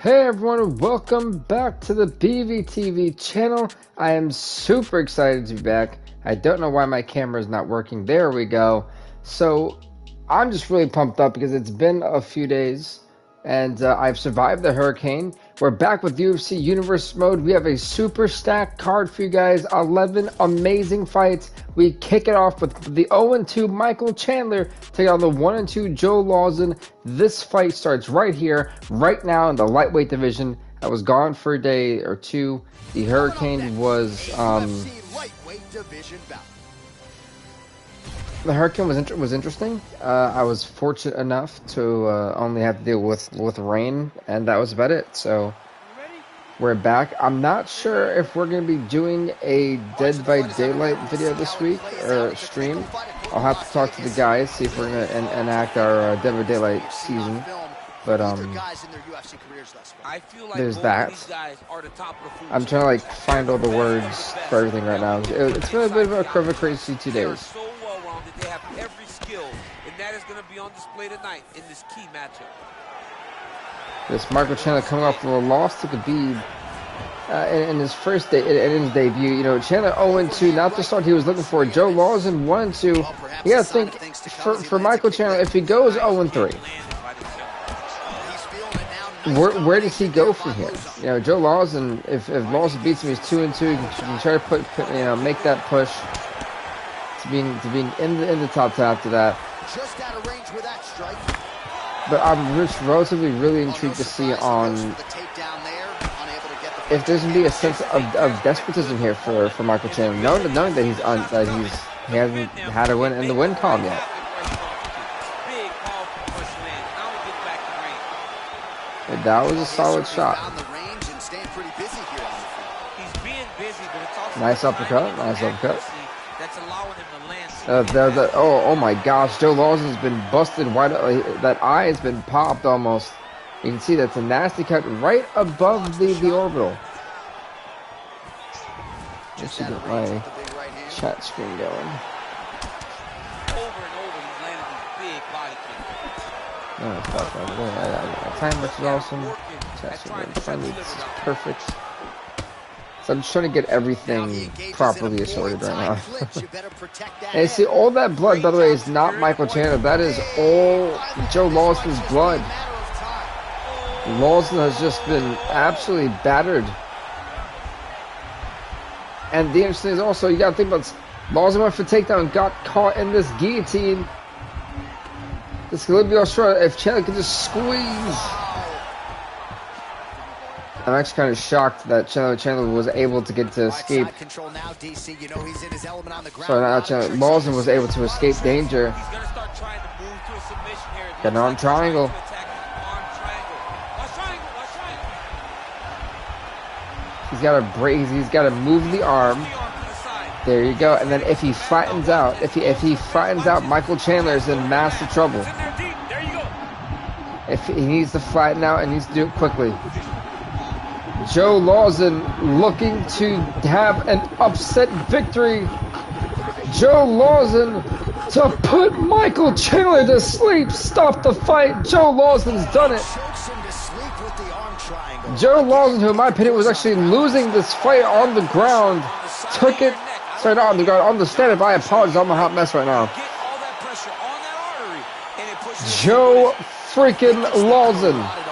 Hey everyone, welcome back to the BVTV channel. I am super excited to be back. I don't know why my camera is not working. There we go. So I'm just really pumped up because it's been a few days and I've survived the hurricane. We're back with UFC Universe mode. We have a super stacked card for you guys. 11 amazing fights. We kick it off with the 0-2 Michael Chandler taking on the 1-2 Joe LAUZON. This fight starts right here, right now in the lightweight division. I was gone for a day or two. The hurricane was the hurricane was interesting. I was fortunate enough to only have to deal with rain, and that was about it. So we're back. I'm not sure if we're going to be doing a Dead by Daylight video this week or stream. I'll have to talk to the guys, see if we're going to enact our Dead by Daylight season. But there's that. I'm trying to like find all the words for everything right now. It's been a bit of a crazy 2 days. They have every skill, and that is going to be on display tonight in this key matchup. This Michael Chandler coming off of a loss to Khabib in his first day, in his debut. You know, Chandler 0-2, not the start he was looking for. Joe LAUZON 1-2. You got to think for Michael Chandler, if he goes 0-3, where does he go from here? You know, Joe LAUZON, if LAUZON beats him, he's 2-2. He can try to make that push to being in the top 10 after that. Just out of range with that strike. But I'm just relatively really intrigued to see on if there's gonna be a sense of despotism here for Michael Chandler, knowing that he hasn't had a win in the win column yet. And that was a solid shot. Nice uppercut. Nice uppercut. Oh my gosh, Joe LAUZON's been busted wide. That eye has been popped almost. You can see that's a nasty cut right above the orbital. Let's see get my chat screen going. No, it's not. Time which is awesome. Chat screen going friendly. This is perfect. So I'm just trying to get everything properly assorted right now. And see, all that blood, by the way, is not Michael Chandler. That is all Joe LAUZON's blood. LAUZON has just been absolutely battered. And the interesting is also, you got to think about this. LAUZON went for takedown, got caught in this guillotine. This could be all short if Chandler could just squeeze. I'm actually kind of shocked that Chandler was able to get to escape. So now LAUZON was able to escape danger. Got an arm triangle. He's got to break. He's got to move the arm. There you go. And then if he flattens out, if he flattens out, Michael Chandler is in massive trouble. If he needs to flatten out and needs to do it quickly. Joe LAUZON looking to have an upset victory. Joe LAUZON to put Michael Chandler to sleep. Stop the fight. Joe LAUZON's done it. Joe LAUZON, who in my opinion was actually losing this fight on the ground, took it. Sorry, not on the ground, on the stand-up. I apologize. I'm a hot mess right now. Joe freaking LAUZON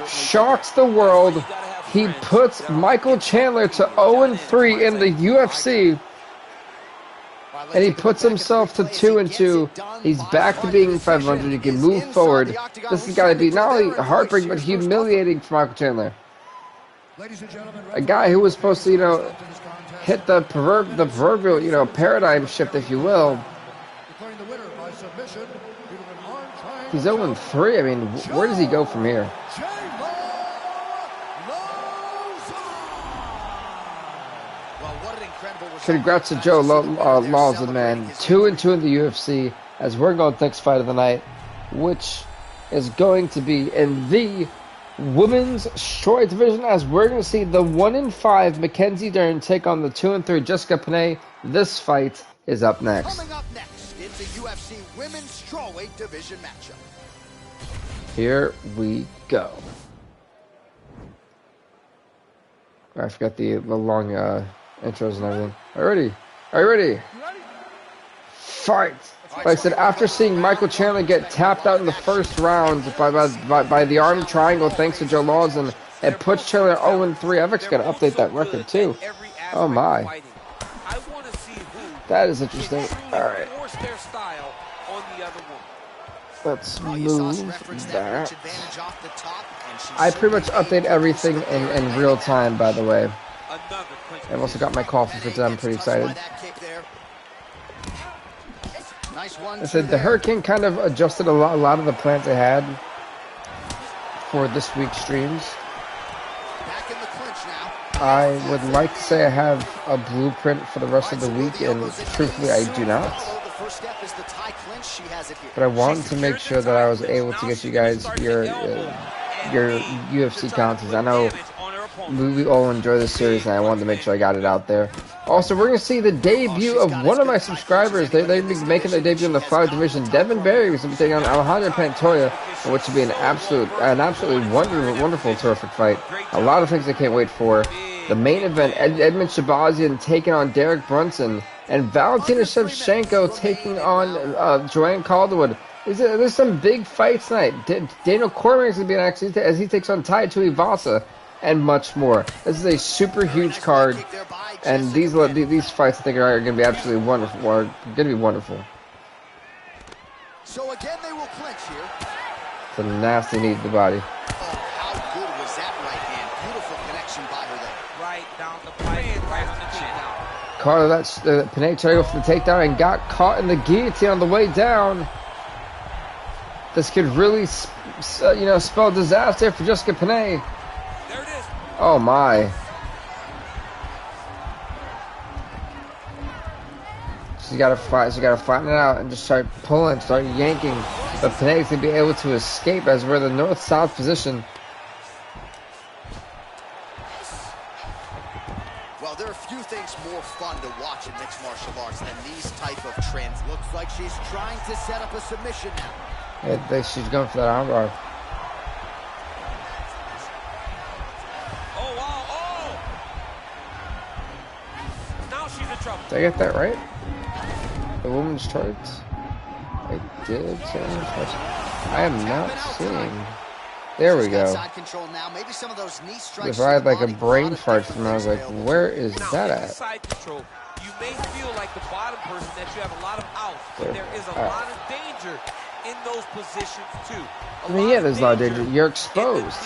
shocks the world. He puts Michael Chandler to 0-3 in the UFC, and he puts himself to 2-2. He's back to being 500. He can move forward. This has got to be not only heartbreaking but humiliating for Michael Chandler, a guy who was supposed to, you know, hit the proverbial, you know, paradigm shift, if you will. He's 0-3. I mean, where does he go from here? Congrats to Joe LAUZON, man. 2-2 in the UFC as we're going to the next fight of the night, which is going to be in the women's strawweight division, as we're going to see the 1-5 Mackenzie Dern take on the 2-3 Jessica Penne. This fight is up next. Coming up next, it's a UFC women's strawweight division matchup. Here we go. I forgot the long intros and everything. Are you ready? Are you ready? Fight! Like I said, after seeing Michael Chandler get tapped out in the first round by the arm triangle thanks to Joe LAUZON, it puts Chandler 0-3. I've actually got to update that record too. Oh my. That is interesting. Alright. Let's move that. I pretty much update everything in real time, by the way. I've also got my coffee for today. I'm pretty excited. I said the Hurricane kind of adjusted a lot of the plans I had for this week's streams. I would like to say I have a blueprint for the rest of the week, and truthfully, I do not. But I wanted to make sure that I was able to get you guys your UFC content. I know we all enjoy this series, and I wanted to make sure I got it out there. Also, we're going to see the debut of one of my subscribers. They're making their debut in the flyweight division. Devin Berry was going to be taking on Alejandro PANTOJA, which would be an absolutely wonderful, terrific fight. A lot of things I can't wait for. The main event, Edmund Shabazian taking on Derek Brunson, and Valentina Shevchenko taking on Joanne Calderwood. There's some big fights tonight. Daniel Cormier is going to be in action as he takes on TUIVASA, and much more. This is a super huge card, and these fights I think are going to be absolutely wonderful. Are going to be wonderful. So again, they will clinch here. It's a nasty knee to the body. Oh, how good was that right hand? Beautiful connection by her there. Right down the pipe, right on the chin. Carter, Penne tried to go for the takedown and got caught in the guillotine on the way down. This could really, spell disaster for Jessica Penne. There it is. Oh my. She gotta find it out and just start pulling, start yanking. But Penne's gonna be able to escape as we're in the north-south position. Well, there are few things more fun to watch in mixed martial arts than these type of trends. Looks like she's trying to set up a submission now. Yeah, she's going for that armbar. Oh, wow, oh! Now she's in trouble. Did I get that right? The woman's charts? I did. I am not seeing. There we go. If I had like a brain fart from, I was like, where is that at? Side control, you may feel like the bottom person that you have a lot of outs, but there is a lot of danger in those positions too. I mean, yeah, there's a lot of danger. You're exposed.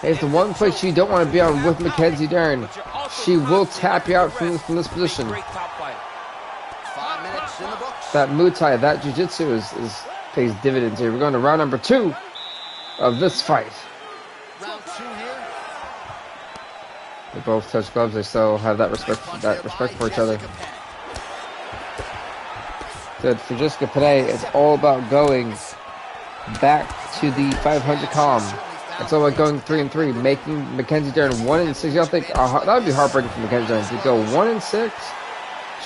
Hey, it's the one place you don't want to be on with Mackenzie Dern. She will tap you out from this position. 5 minutes in the books. That Muay Thai, that Jiu-Jitsu pays dividends here. We're going to round number 2 of this fight. Round 2 here. They both touch gloves. They still have that respect for each other. Good for Jessica Penne. It's all about going back to the 500 column. It's all about going 3-3, making Mackenzie Dern 1-6. I think that would be heartbreaking for Mackenzie Dern to go 1-6.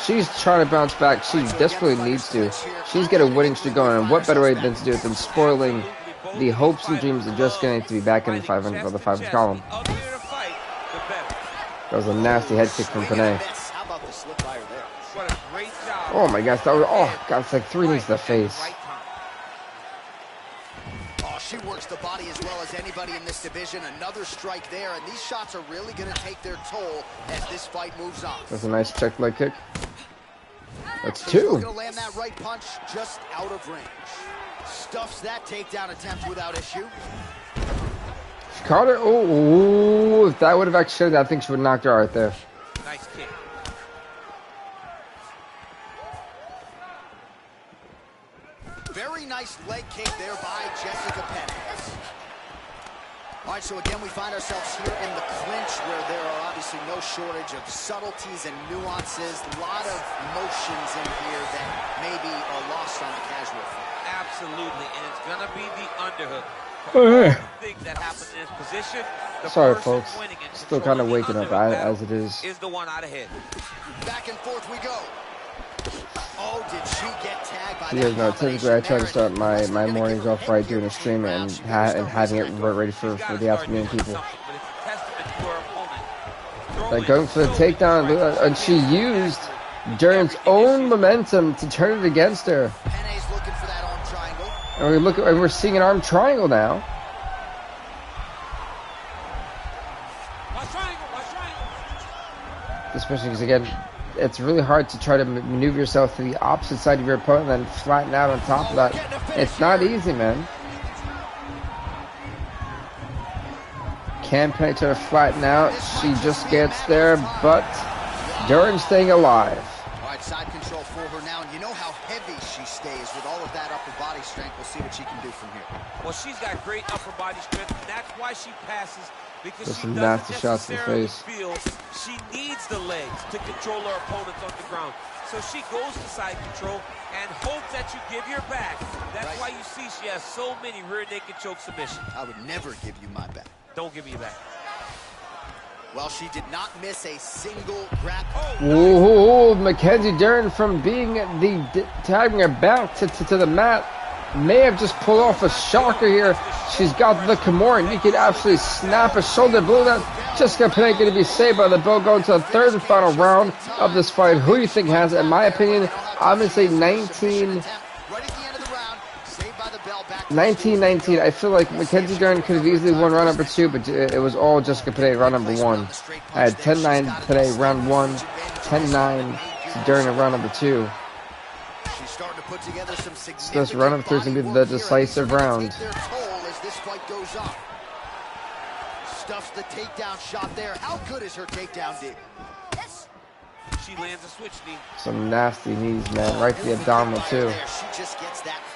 She's trying to bounce back. She desperately needs to. She's got a winning streak going, and what better way than to do it than spoiling the hopes and dreams of Jessica to be back in the 500 or the 500 column. That was a nasty head kick from Penne. Oh my gosh, that was, oh god, it's like 3 knees to the face. She works the body as well as anybody in this division. Another strike there, and these shots are really going to take their toll as this fight moves on. That's a nice check leg kick. That's 2. Going to land that right punch just out of range. Stuffs that takedown attempt without issue. Carter, oh, if that would have actually, I think she would have knocked her out right there. Nice kick. Very nice leg kick there by Jessica Penne. All right, so again, we find ourselves here in the clinch where there are obviously no shortage of subtleties and nuances. A lot of motions in here that maybe are lost on the casual fan. Absolutely, and it's going to be the underhook. Things that happen in this position. Sorry, folks. Still kind of waking up as it is. The one out ahead. Back and forth we go. Oh, did she get tagged by You guys know, typically I try to start my mornings off right doing a stream and having it ready for the afternoon people. Like going for the takedown, and she used DERN's own momentum to turn it against her. Penne's looking for that arm triangle. And we're seeing an arm triangle now. Watch triangle, watch triangle. Especially because, again, it's really hard to try to maneuver yourself to the opposite side of your opponent and then flatten out on top of that. It's not easy, man. Can Penne try to flatten out? She just gets there, but DERN staying alive. All right, side control for her now, and you know how heavy she stays with all of that upper body strength. We'll see what she can do from here. Well, she's got great upper body strength, and that's why she passes, because There's she some doesn't nasty shots in the necessarily face. feel she needs the legs to control her opponents on the ground. So she goes to side control and hopes that you give your back. That's why you see she has so many rear naked choke submissions. I would never give you my back. Don't give me your back. Well, she did not miss a single grapple. Ooh, Mackenzie DERN from being tagging her back to the mat may have just pulled off a shocker here. She's got the Kimura, and you could absolutely snap a shoulder blow. That Jessica Penne going to be saved by the bell, going to the third and final round of this fight. Who do you think has it? In my opinion, I'm going to say 19-19. I feel like Mackenzie DERN could have easily won round number 2, but it was all Jessica Penne round number 1. I had 10-9 Penne round 1, 10-9 to DERN in round number 2. So this round number 3 is going to be the decisive round. Stuffs the takedown shot there. How good is her takedown, D? She lands a switch knee. Some nasty knees, man. Right to the abdominal, too.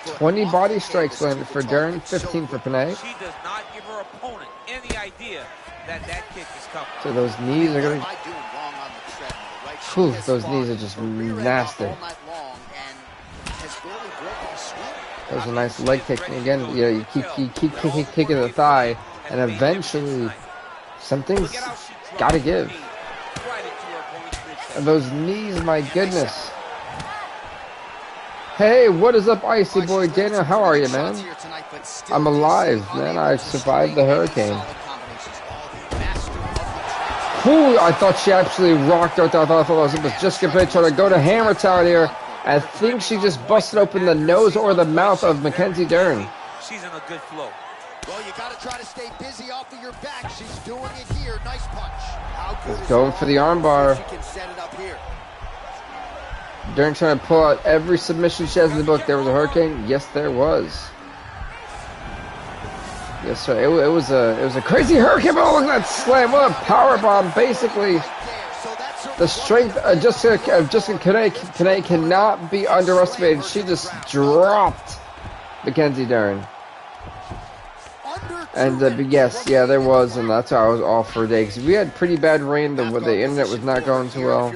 20 body strikes landed for DERN, 15 for Penne. She does not give her opponent any idea that kick is coming. So those knees are going to... Whew, those knees are just nasty. That was a nice leg kick. And again, you know, you keep kicking the thigh, and eventually something's got to give. And those knees, my goodness. Hey, what is up, Icy Boy Daniel? How are you, man? I'm alive, man. I survived the hurricane. Ooh, I thought she actually rocked out there. I thought it was just going to try to go to hammer tower here. I think she just busted open the nose or the mouth of Mackenzie DERN. She's in a good flow. Well, you got to try to stay busy off of your back. She's doing it here. Nice punch. How good is going for the armbar. She can set it up here. DERN trying to pull out every submission she has in the book. There was a hurricane. Yes, there was. Yes, sir. It was a crazy hurricane. But look at that slam! What a power bomb! Basically, the strength of Jessica Penne cannot be underestimated. She just dropped Mackenzie DERN. And yes, yeah, there was, and that's how I was off for a day because we had pretty bad rain. The internet was not going too well.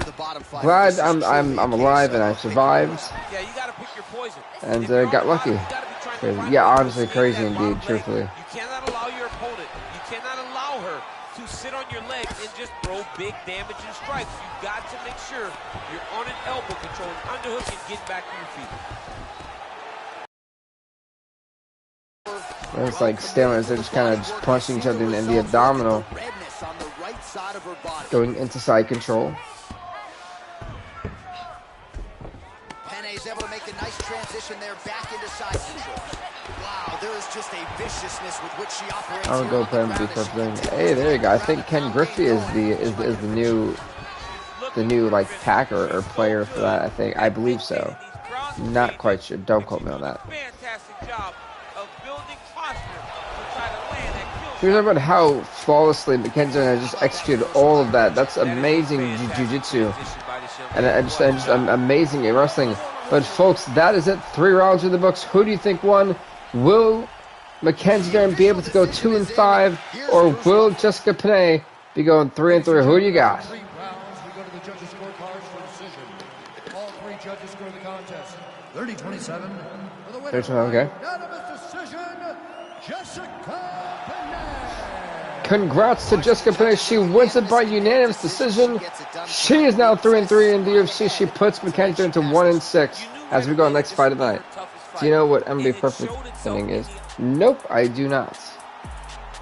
Glad I'm alive and I survived. Yeah, you gotta pick your poison. And got lucky. Crazy. Yeah, honestly, crazy indeed. Truthfully. You cannot allow your opponent. You cannot allow her to sit on your legs and just throw big damaging strikes. You've got to make sure you're on an elbow control, an underhook, and get back to your feet. It's like stamina. They're just kind of just punching each other in the abdominal, going into side control. Penne's able to make a nice transition there back into side control. Wow, there is just a viciousness with which she operates. I'll go Penne do something. Hey, there you go. I think Ken Griffey is the new like tacker or player for that. I believe so. Not quite sure. Don't quote me on that. Fantastic job of building posture to try to land that kill. Here's about how flawlessly Mackenzie has just executed all of that. That's amazing jiu-jitsu. And just amazing wrestling. But folks, that is it. 3 rounds in the books. Who do you think won? Will Mackenzie DERN be able to go 2-5, or will Jessica Penne be going 3-3? Who do you got? 3 rounds. We go to the judges' scorecards for decision. All 3 judges score the contest 30-27 for the winner. Okay. Unanimous decision, Jessica Penne. Congrats to Jessica Penne. She wins it by unanimous decision. She is now 3-3 in the UFC. She puts Mackenzie into 1-6 as we go next fight of the night. Do you know what MB Perfect Pinning is? Nope, I do not.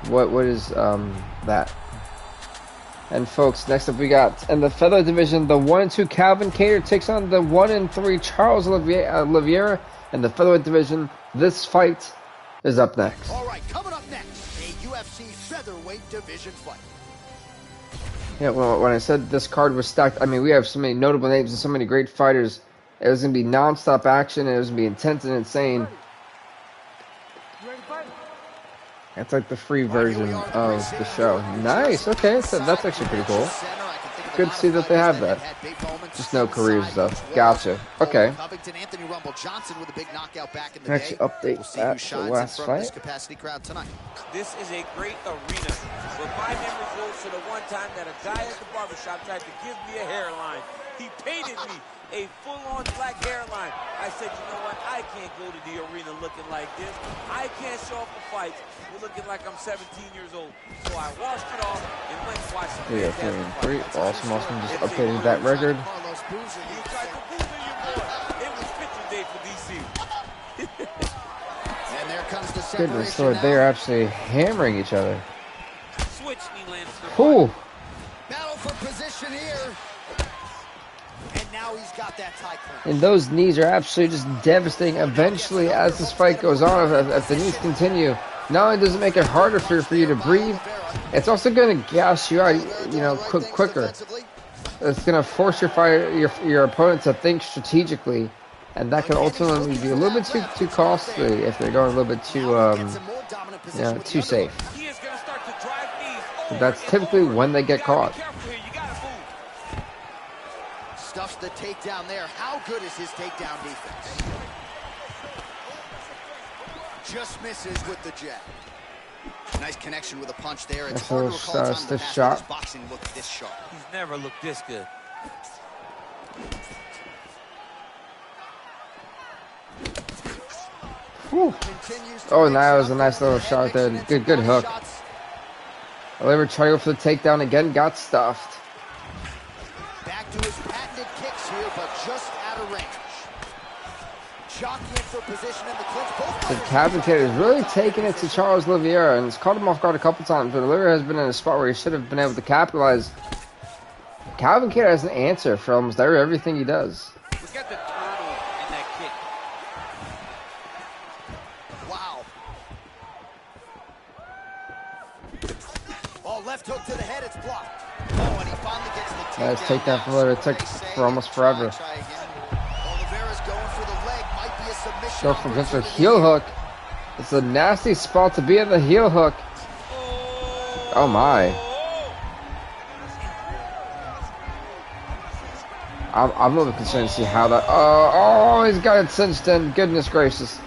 What is that? And folks, next up we got in the featherweight division, the 1-2 Calvin Kattar takes on the 1-3 Charles Oliveira. In the featherweight division, this fight is up next. All right, coming up next, a UFC featherweight division fight. Yeah, well, when I said this card was stacked, I mean, we have so many notable names and so many great fighters. It was going to be non-stop action, and it was going to be intense and insane. That's like the free version of the show. Nice, okay, so that's actually pretty cool. Good to see that they have that. Just no careers stuff. Gotcha. Okay. Actually update that to the last fight. This is a great arena. But my memory goes to the one time that a guy at the barbershop tried to give me a hairline. He painted me a full-on black hairline. I said, you know what? I can't go to the arena looking like this. I can't show up for fights looking like I'm 17 years old. So I washed it off and went and watched some fantastic fights. Awesome, just updating that record. You tried to booze your boy. It was picture day for DC. And there comes the Goodness Lord, they are actually hammering each other. Switch knee lands. Ooh. Battle for position here. And now he's got that tie clinch. And those knees are absolutely just devastating. Eventually, as this fight goes on, if the knees continue, not only does it make it harder for you to breathe, it's also going to gas you out, you know, quicker. It's going to force your opponent to think strategically, and that can ultimately be a little bit too costly if they're going a little bit too too safe. That's typically when they get caught. Stuffs the takedown there. How good is his takedown defense? Just misses with the jab. Nice connection with a punch there. It's hard to recall time in the past when his boxing looked this sharp. He's never looked this good. Whew. Oh, that was a nice little shot there. Good hook. Oliver tried to go for the takedown again, got stuffed. Back to his patented kicks here, but just out of range. Jockeying for position in the clinch. The Calvin Kattar is really taking it to Charles Oliveira, and it's caught him off guard a couple times, but Oliveira has been in a spot where he should have been able to capitalize. Calvin Kattar has an answer for almost everything he does. Look at the turtle in that kick. Wow. Oh, left hook to the head, it's blocked. Oh, and he finally gets the takedown. Nice takedown from Oliveira. It took for almost forever. Oliveira's going for the leg. Might be a submission. Go for just a heel hook. It's a nasty spot to be in the heel hook. Oh my. I'm a little concerned to see how that. Oh, he's got it cinched in. Goodness gracious.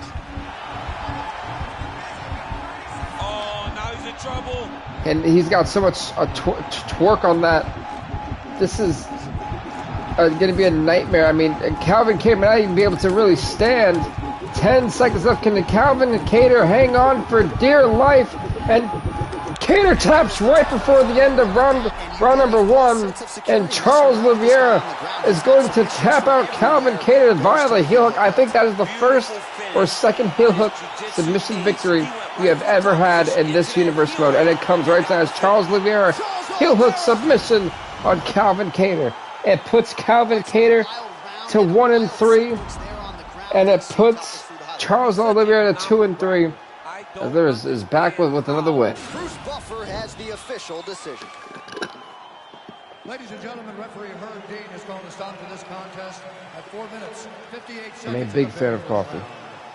Oh, now he's in trouble. And he's got so much twerk on that. This is going to be a nightmare. I mean, Calvin Kattar may not even be able to really stand. 10 seconds left. Can Calvin Kattar hang on for dear life? And Kattar taps right before the end of round number 1. And Charles Oliveira is going to tap out Calvin Kattar via the heel hook. I think that is the first or second heel hook submission victory we have ever had in this universe mode. And it comes right now as Charles Oliveira heel hook submission on Calvin Kattar. It puts Calvin Kattar to 1-3, and it puts Charles Oliveira to 2-3. There is back with another win. Bruce Buffer has the official decision. Ladies and gentlemen, referee Herb Dean has called a stop to this contest at 4 minutes, 58 seconds. I'm a big fan of coffee.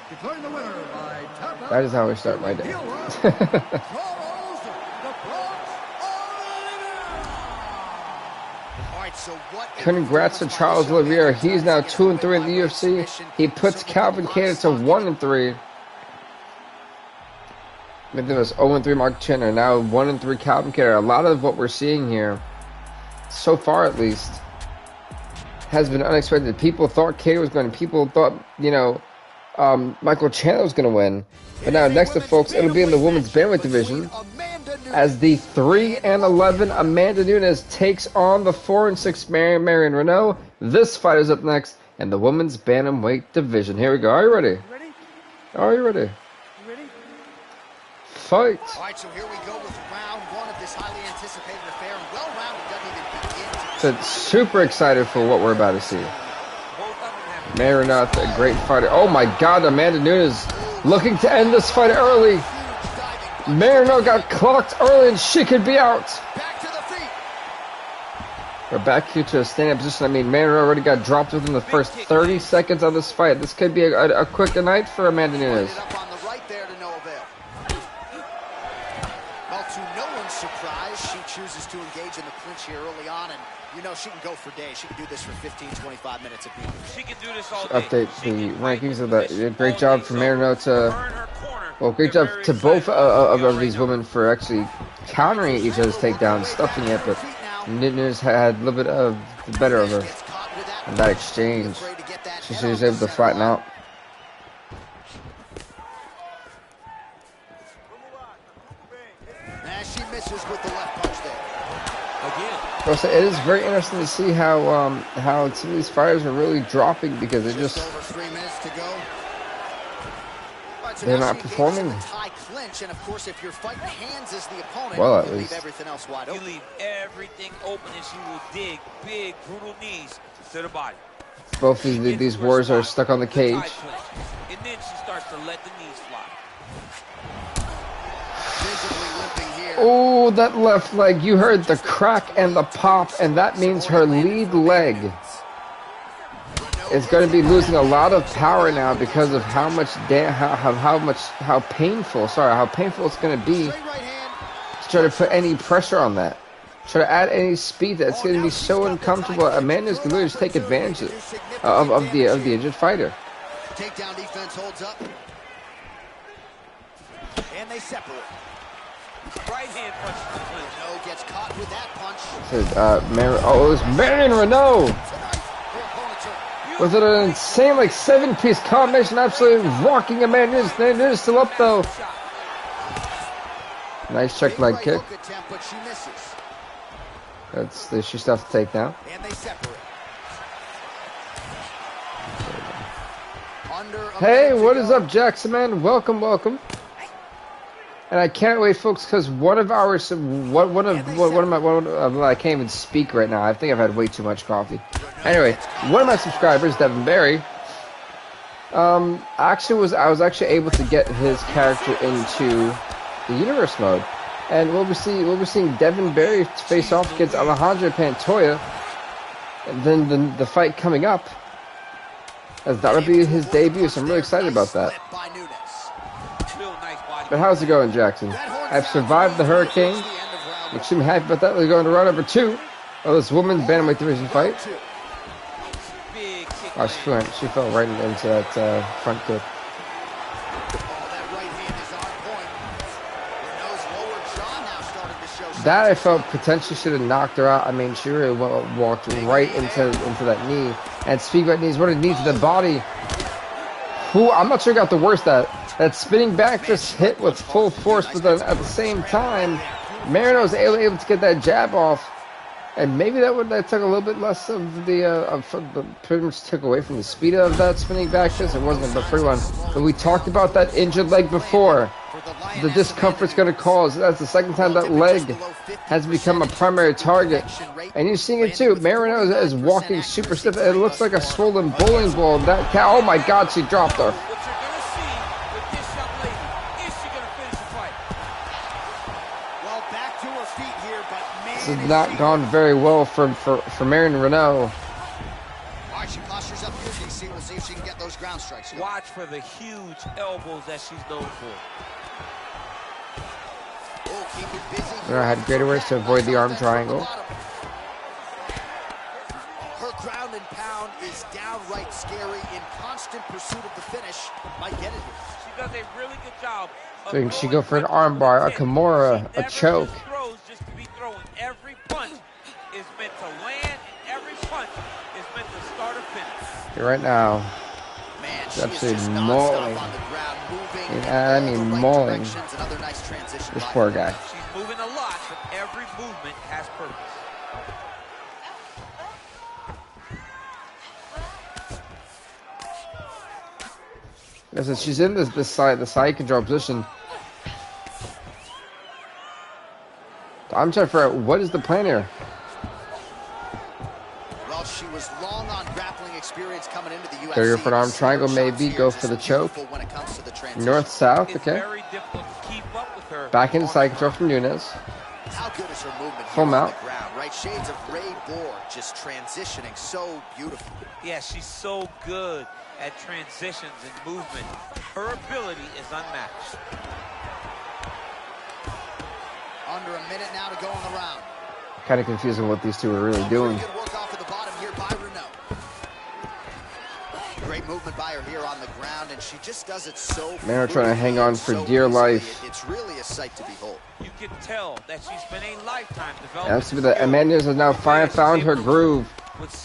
Declaring the winner by tap out. That is how I start my day. Congrats to Charles Oliveira. He's now 2-3 in the UFC. He puts Calvin Kattar to 1-3. I think it was 0-3 Mark Chandler. Now 1-3 Calvin Kattar. A lot of what we're seeing here, so far at least, has been unexpected. People thought Kattar was going to. People thought, you know, Michael Chandler was going to win. But now next up, folks, it'll be in the women's bantamweight division. as the 3-11 Amanda Nunes takes on the 4-6 Marion Reneau. This fight is up next in the women's bantamweight division. Here we go. Are you ready? Are you ready? Fight. All right, so here we go with round one of this highly anticipated affair. And well-rounded doesn't even begin to... So super excited for what we're about to see. Marion Reneau, a great fighter. Oh my God, Amanda Nunes looking to end this fight early. Marion Reneau got clocked early and she could be out. Back to the feet. We're back here to a standing position. I mean, Marion Reneau already got dropped within the first 30 seconds of this fight. This could be a quick night for Amanda Nunes. Up on the right there to no avail. Well, to no one's surprise, she chooses to engage in the clinch here early on, and you know she can go for days. She can do this for 15, 25 minutes a beat. She can do this all day. Update the rankings of that. Great job for Marion Reneau to... Well, great job to both of these women for actually countering each other's takedowns, stuffing it, but Nunes had a little bit of the better of her in that exchange. She was able to flatten out. She misses with the left punch there. Again. Also, it is very interesting to see how some of these fighters are really dropping because they just over 3 minutes to go. they're not performing. High clinch, and of course, if you're fighting hands as the opponent, Well, at you leave least everything else wide open. You leave everything open, and she will dig big, brutal knees to the body. Both of these warriors are stuck on the cage. And then she starts to let the knees fly. Visibly limping here. Oh, that left leg! You heard the crack and the pop, and that means her lead leg is going to be losing a lot of power now because of how painful it's going to be to try to put any pressure on that. Try to add any speed. That's going to be so uncomfortable. Amanda's going to just take advantage of the injured fighter. Takedown defense holds up. And they separate. Right hand punch to the clinch. Reneau gets caught with that punch. It was Marion Reneau. Was it an insane, like, 7-piece combination, absolutely rocking Amanda Nunes? Nunes still up, though. Nice check leg kick. That's she stuff to take now. And they separate. Hey, what is up, Jackson, man? Welcome, welcome. And I can't wait, folks, because one of my I can't even speak right now. I think I've had way too much coffee. Anyway, one of my subscribers, Devin Berry, I was actually able to get his character into the universe mode, and we'll be seeing Devin Berry face off against Alejandro Pantoja, and then the fight coming up, as that would be his debut. So I'm really excited about that. But how's it going, Jackson? I've survived the hurricane. I'm extremely happy about that. We're going to round number 2 of this women's bantamweight division fight. Oh, she fell right into that front kick. That I felt potentially should have knocked her out. I mean, she really walked right into that knee. And speaking about knees, what a knee to the body. I'm not sure who got the worst at. That spinning back just hit with full force, but then at the same time, Marion was able to get that jab off. And maybe that took a little bit less of pretty much took away from the speed of that spinning back fist. It wasn't but pretty one. But we talked about that injured leg before. The discomfort's going to cause. That's the second time that leg has become a primary target. And you're seeing it too. Marion is walking super stiff. It looks like a swollen bowling ball. Oh my God, she dropped her. This has not gone very well for Marion Reneau. Alright, she postures up here, DC. We'll see if she can get those ground strikes. Watch for the huge elbows that she's known for. Oh, keep it busy. I had greater ways to avoid the arm triangle. Her ground and pound is downright scary. In constant pursuit of the finish. Might get it here. She does a really good job. So she go for an arm bar, a Kimura, a choke. Every punch is meant to land, and every punch is meant to start a finish. Right now, man, she's absolutely mauling. I mean, mauling this poor guy. She's moving a lot, but every movement has purpose. Because she's in the side control position. I'm trying to figure out what is the plan here. Well, she was long on grappling experience coming into the UFC. Go for an arm triangle, maybe. Go for the choke. North, south, okay. Very difficult to keep up with her. Back into side control from Nunes. How good is her movement Full here on mount. the ground, right? Shades of Ray Borg, just transitioning so beautifully. Yeah, she's so good at transitions and movement. Her ability is unmatched. Under a minute now to go in the round. Kind of confusing what these two are really doing. Good work off at the bottom here by RENEAU. Great movement by her here on the ground, and she just does it so. Man, trying to hang on for dear life. It's really a sight to behold. You can tell that she's spent a lifetime developing. That's the Amanda has now finally found her groove,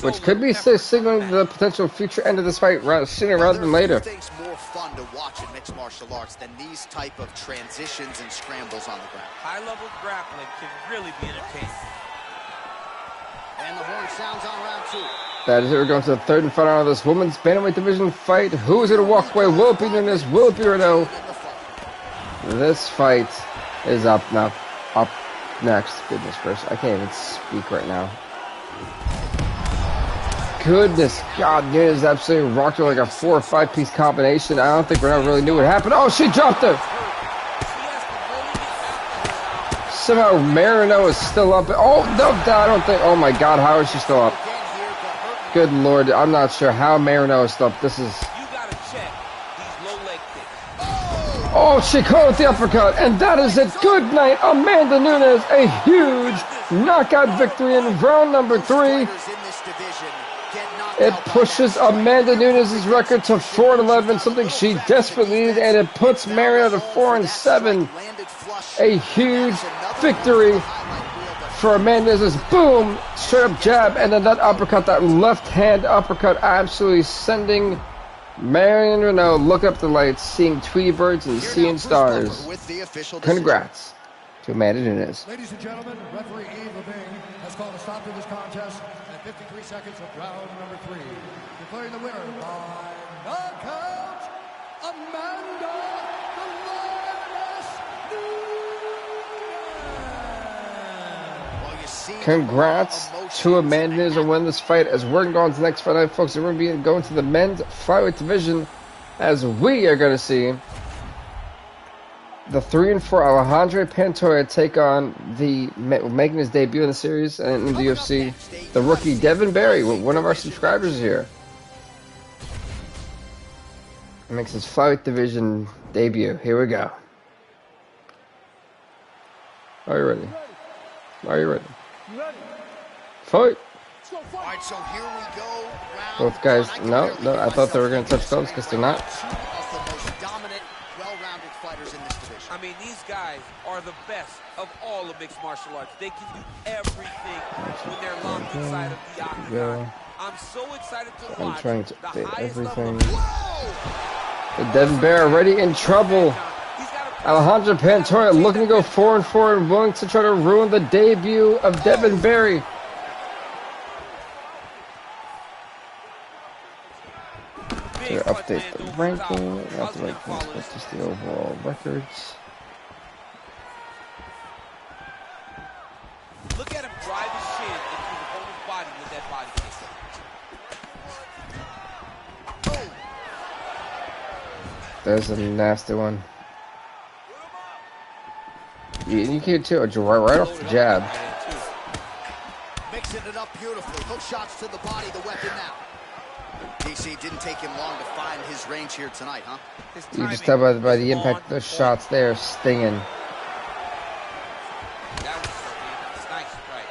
which could be signaling the potential future end of this fight sooner rather than later. Things more fun to watch in mixed martial arts than these type of transitions and scrambles on the ground. High-level grappling can really be entertaining. And the horn sounds on round 2. That is it. We're going to the third and final of this women's bantamweight division fight. Who is going to walk away? Will it be Nunes? Will it be RENEAU? This fight is up now. Up next. Goodness gracious. I can't even speak right now. Goodness God, Nunes absolutely rocked her like a 4 or 5 piece combination. I don't think RENEAU really knew what happened. Oh, she dropped her! Somehow RENEAU is still up. Oh, no, I don't think. Oh my God, how is she still up? Good Lord, I'm not sure how RENEAU is still up. This is. You gotta check these low leg kicks. Oh, she caught the uppercut, and that is it. Good night, Amanda Nunes. A huge knockout victory in round number 3. It pushes Amanda Nunes' record to 4-11, something she desperately needed, and it puts RENEAU to 4-7. A huge victory for Amanda Nunes. Boom! Straight up jab, and then that uppercut, that left hand uppercut, absolutely sending Marion RENEAU look up the lights, seeing Tweety birds and seeing stars. Congrats to Amanda Nunes. Ladies and gentlemen, referee has called a stop to this contest at 53 seconds of round number 3. Declaring the winner by knockout, Amanda the Lioness Nunes. Congrats to Amanda Nunes on winning this fight. As we're going to go on to the next fight night, folks, we're going to be going to the men's flyweight division, as we are going to see the 3-4 Alejandro Pantoja take on the making his debut in the series and in the UFC, the rookie Devin Barry, one of our subscribers here. He makes his flyweight division debut. Here we go. Are you ready? Are you ready? Fight! All right, so here we go. Both guys, no, I thought they were going to touch gloves because they're not. I mean, these guys are the best of all of mixed martial arts. They can do everything when they're locked inside of the octagon. I'm so excited to watch. I'm trying to the update highest everything. Level. Devin Barry already in trouble. Alejandro Pantoja looking to go 4-4 and willing to try to ruin the debut of Devin Barry. To update the ranking, not the rankings, but just the overall records. Look at him drive his shin into his opponent's body with that body kick. There's a nasty one. You can too, right off the jab. Mixing it up beautifully. Hook shots to the body, the weapon now. DC didn't take him long to find his range here tonight, huh? You can just tell by the impact of those shots there, stinging. That was nice, right?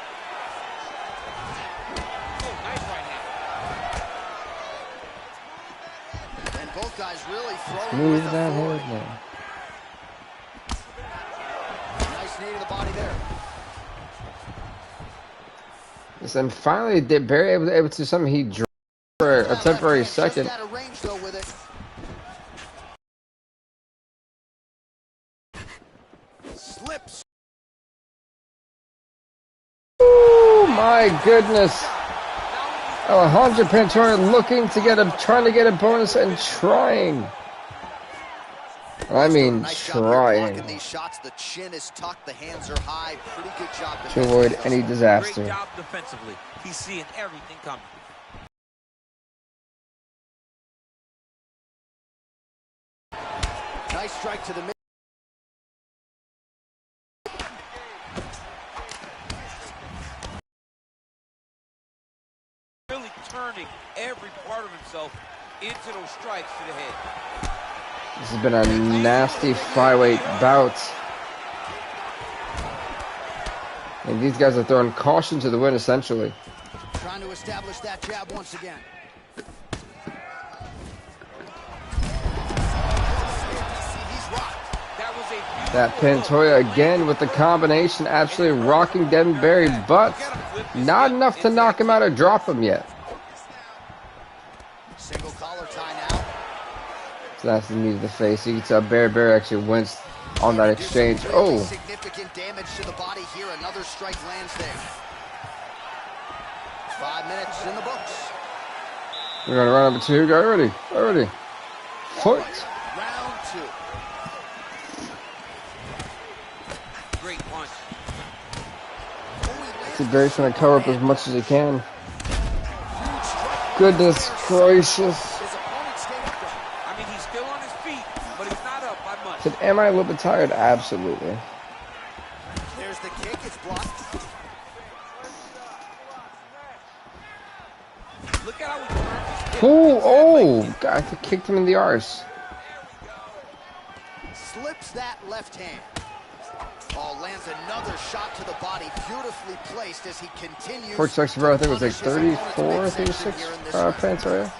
Oh, nice right hand. And both guys really throwing Move with that authority. head now. Nice knee to the body there. And finally, Barry able to do something he drew for a temporary second. Slips. my goodness. Alejandro Pantoja looking to get trying to get a bonus and trying. I mean, trying these shots. The chin is tucked, the hands are high. Pretty good job to avoid any disaster. Great job defensively. He's seeing everything coming. Nice strike to the mid. Really turning every part of himself into those strikes to the head. This has been a nasty flyweight bout. And these guys are throwing caution to the wind, essentially. Trying to establish that jab once again. That Pantoja again with the combination, absolutely rocking Devin Berry, but not enough to knock him out or drop him yet. Single collar tie now. So that's the knee to the face. You can tell Berry actually winced on that exchange. Oh. Significant damage to the body here. Another strike lands there. 5 minutes in the books. We're going to run number 2. Already. Foot. Round 2. Great punch. See, Berry's trying to cover up as much as he can. Goodness gracious. I mean, he's still on his feet, but he's not up by much. Said, am I a little bit tired? Absolutely. There's the kick. It's blocked. Look at how he turns. Oh, God, I kicked him in the arse. Slips that left hand. Oh, lands another shot to the body, beautifully placed as he continues. 46 bro, I think it was like 34, 36 Pantoja.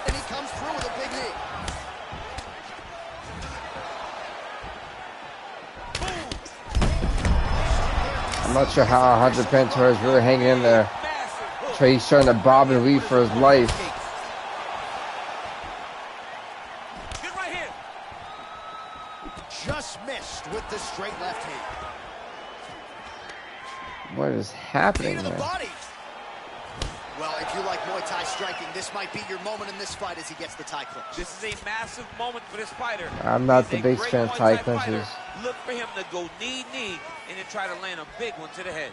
And he comes through with a big knee. I'm not sure how 100 Pantoja is really hanging in there. He's trying to bob and weave for his life. Good right hand. Just missed with the straight left hand. What is happening Knee to the there? body. Well, if you like Muay Thai striking, this might be your moment in this fight as he gets the Thai clinch. This is a massive moment for this fighter. I'm not He's the a biggest great fan of Muay Thai fighter. clinches. Look for him to go knee, and then try to land a big one to the head.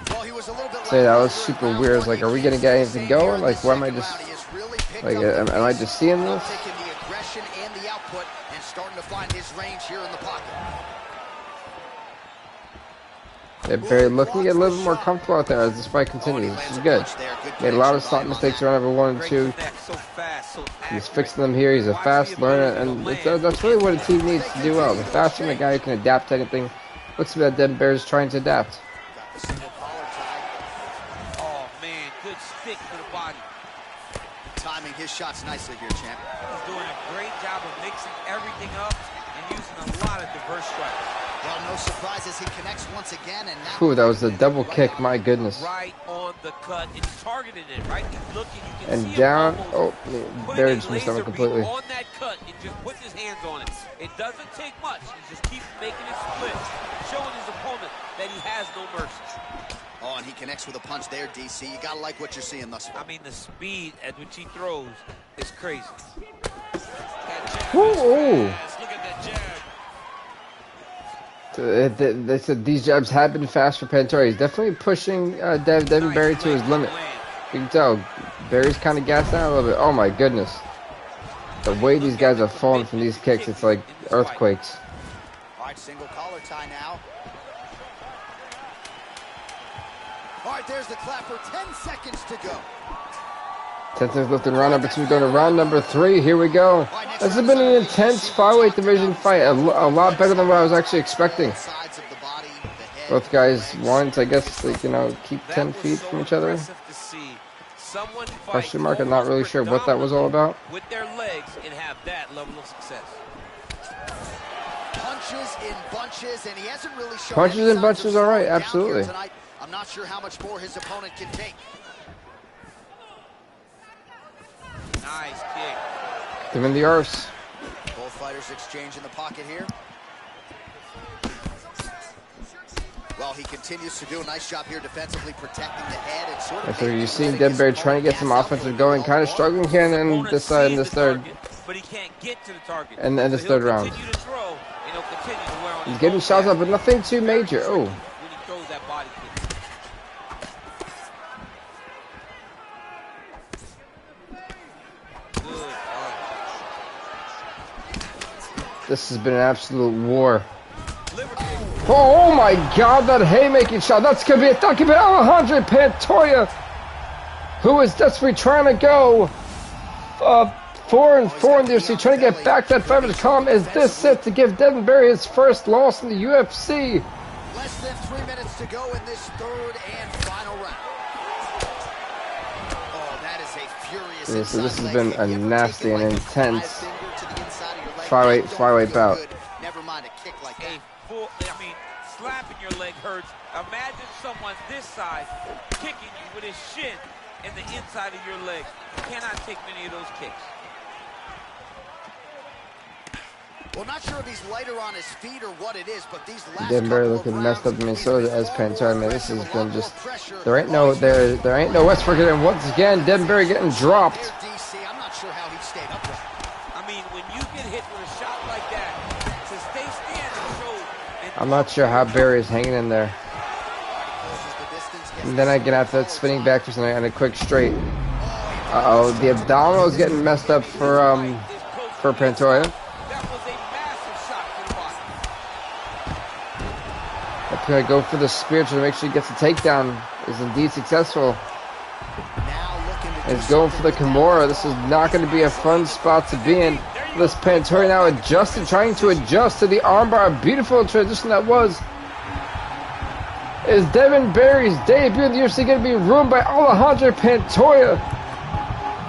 Well, he was a little bit Say that was super weird. It's like, are we gonna get anything going? Like, why am I just like, am I just seeing this? Taking the aggression and the output and starting to find his range here in the pocket. They're very looking to get a little bit more comfortable out there as this fight continues. This is good. Made a lot of slot mistakes around number 1 and 2. He's fixing them here. He's a fast learner, and that's really what a team needs to do well. The faster the guy who can adapt to anything. Looks like Devin Berry is trying to adapt. Oh man, good stick to the body. Timing his shots nicely here, champ. He's doing a great job of mixing everything up and using a lot of diverse strikes. Well, no surprises, he connects once again, and now Ooh, that was a double kick. My goodness. Right on the cut. It's targeted it, right? He's looking. You can And see down. him Oh, Berry just missed that one laser beam completely. on that cut and just puts his hands on it. It doesn't take much. He just keeps making it split, showing his opponent that he has no mercy. Oh, and he connects with a punch there, DC. You gotta like what you're seeing thus far. I mean, the speed at which he throws is crazy. Ooh. Look at that jab. They said these jabs have been fast for Pantoja. He's definitely pushing Devin Berry to his limit. You can tell Berry's kind of gassed out a little bit. Oh my goodness. The way these guys are falling from these kicks, it's like earthquakes. All right, single collar tie now. All right, there's the clapper. 10 seconds to go. 10 seconds left in round number 2. Going to round number 3. Here we go. This has been an intense flyweight division fight. A lot better than what I was actually expecting. Both guys want, I guess, like, you know, keep 10 feet from each other. Question mark. I'm not really sure what that was all about. With their legs and have that level of success. Punches in bunches, and he hasn't really shown Punches in bunches, all right, absolutely. I'm not sure how much more his opponent can take. Nice kick. Him in the arse. Both fighters exchange in the pocket here. Well, he continues to do a nice job here defensively protecting the head and sort of. So you're seeing Denberry trying to get some offensive going, kind of struggling here in this side in this third. But he can't get to the target. And then this third round. He's getting shots up, but nothing too major. Oh. When he throws that body kick. This has been an absolute war. Oh my God, that haymaking shot. That could be Alejandro Pantoja, who is desperately trying to go 4-4 in the UFC, trying to get back that 500 column. Is this it to give Denberry his first loss in the UFC? Less than 3 minutes to go in this third and final round. Oh, that is a furious. Yeah, so this has been a nasty and intense flyweight bout. Never mind a kick like that. Slapping your leg hurts. Imagine someone this size kicking you with his shin in the inside of your leg. You cannot take many of those kicks. Well, not sure if he's lighter on his feet or what it is, but these last Denberry looking messed up in Minnesota as Pantoja. Man, this has been just there ain't no Westbrook, and once again Denberry getting dropped. I'm not sure how he stayed upright. I mean, when you get hit with a shot like that, to stay standing, I'm not sure how Barry is hanging in there. And then I get out that spinning back for something and a quick straight. Uh-oh, the abdominal is getting messed up for Pantoja. That was a massive shot to the body. I go for the spear to make sure he gets a takedown. Is indeed successful. And he's going for the Kimura. This is not going to be a fun spot to be in. This Pantoja now trying to adjust to the armbar. A beautiful transition that was. Is Denberry's debut in the UFC going to be ruined by Alejandro Pantoja?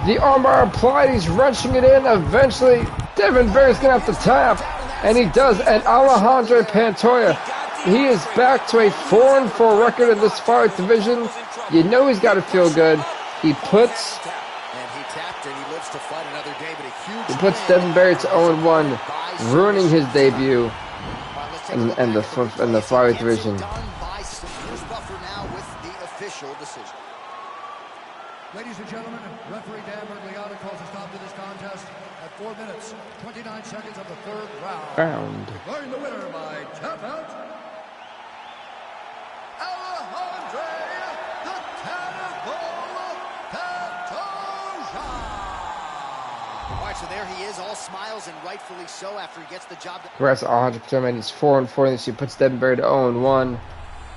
The armbar applied. He's wrenching it in. Eventually, Denberry's going to have to tap. And he does. And Alejandro Pantoja, he is back to a 4-4 record in this flyweight division. You know he's got to feel good. He puts Denberry to 0-1, ruining his debut in the flyweight division. Ladies and gentlemen, referee Dan Mergliata calls a stop to this contest at 4 minutes, 29 seconds of the third round. Declaring the winner by tap out, Alejandro the Cannibal Pantoja. All right, so there he is, all smiles and rightfully so after he gets the job done. Congrats to 100%, man. He's 4-4 in this. He puts Denberry to 0-1.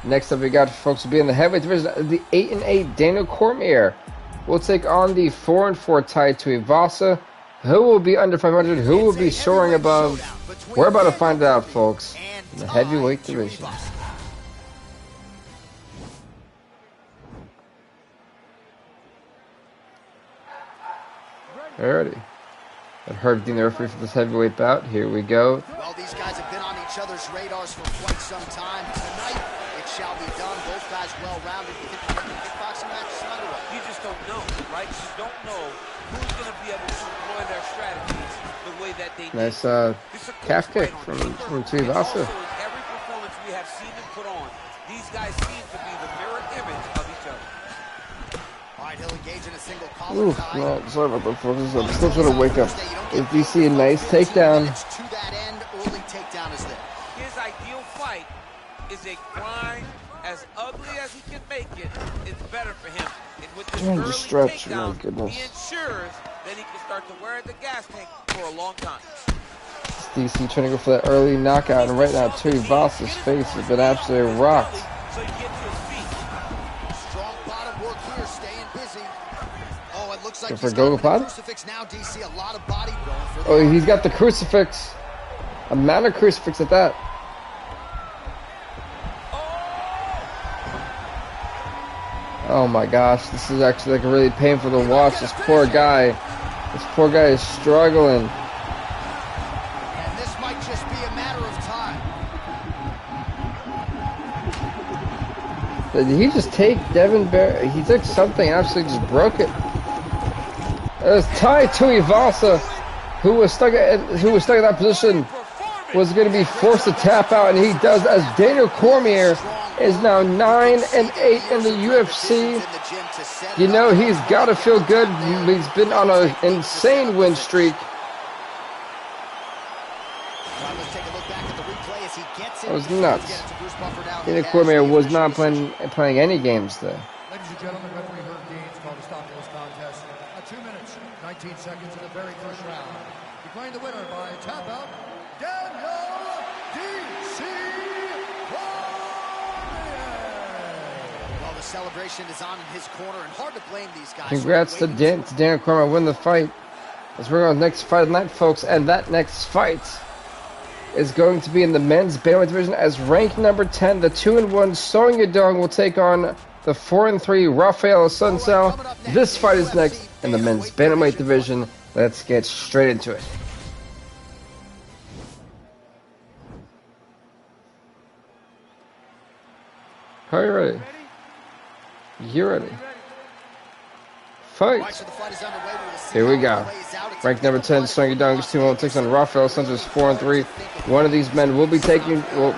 Next up, we got folks to be in the heavyweight division. The 8-8 Daniel Cormier will take on the 4-4 Tai TUIVASA. Who will be under 500? Who will be soaring above? We're about to find out, folks, in the heavyweight division. Alrighty. I've heard the referee for this heavyweight bout. Here we go. Well, these guys have been on each other's radars for quite some time. Tonight, it shall be done. Both guys well-rounded. You think the kickboxing match is underway? You just don't know, right? You don't know who's going to be able to employ their strategies the way that they need. Nice calf kick from TUIVASA. Every performance we have seen them put on, these guys seem to be the mirror image of each other. All right, he'll engage in a single collar tie. No, sorry about that, folks. I'm still trying to wake up. If you see a nice takedown. To that end, early takedown is there. His ideal fight is a grind. As ugly as he can make it, it's better for him. And with this early stretch, takedown, my goodness. he ensures that he can start to wear the gas tank for a long time. DC trying to go for that early knockout, and right now TUIVASA's face has been absolutely rocked. So he gets his feet. Strong bottom work here, staying busy. Oh, it looks like For Gogo Pod? crucifix now, DC. A lot of body going for Oh, he's got the crucifix. A mana crucifix at that. Oh my gosh, this is actually like really painful to watch. This poor guy is struggling. And this might just be a matter of time. Did he just take Denberry? He took something and absolutely just broke it. It was Tai TUIVASA who was stuck at that position, was going to be forced to tap out, and he does, as Daniel Cormier is now 9-8 in the UFC. You know, he's got to feel good. He's been on an insane win streak. That was nuts. Cormier was not playing any games there. Ladies and gentlemen, referee Herb Dean's called to stop this contest at 2 minutes, 19 seconds in the very first round. Declaring the winner by tap out, Daniel D.C. Well, the celebration is on in his corner, and hard to blame these guys. Congrats to Daniel Cormier, win the fight. Let's bring on the next fight of the night, folks, and that next fight is going to be in the men's bantamweight division as ranked number 10. The 2-1 Song Yadong will take on the 4-3 Rafael Assunção. This fight is next in the men's bantamweight division. Let's get straight into it. Are you ready? You ready? Fight! Here we go. Ranked number 10, Song Yadong 2-1 takes on Rafael Assunção 4-3. One of these men will be taking, so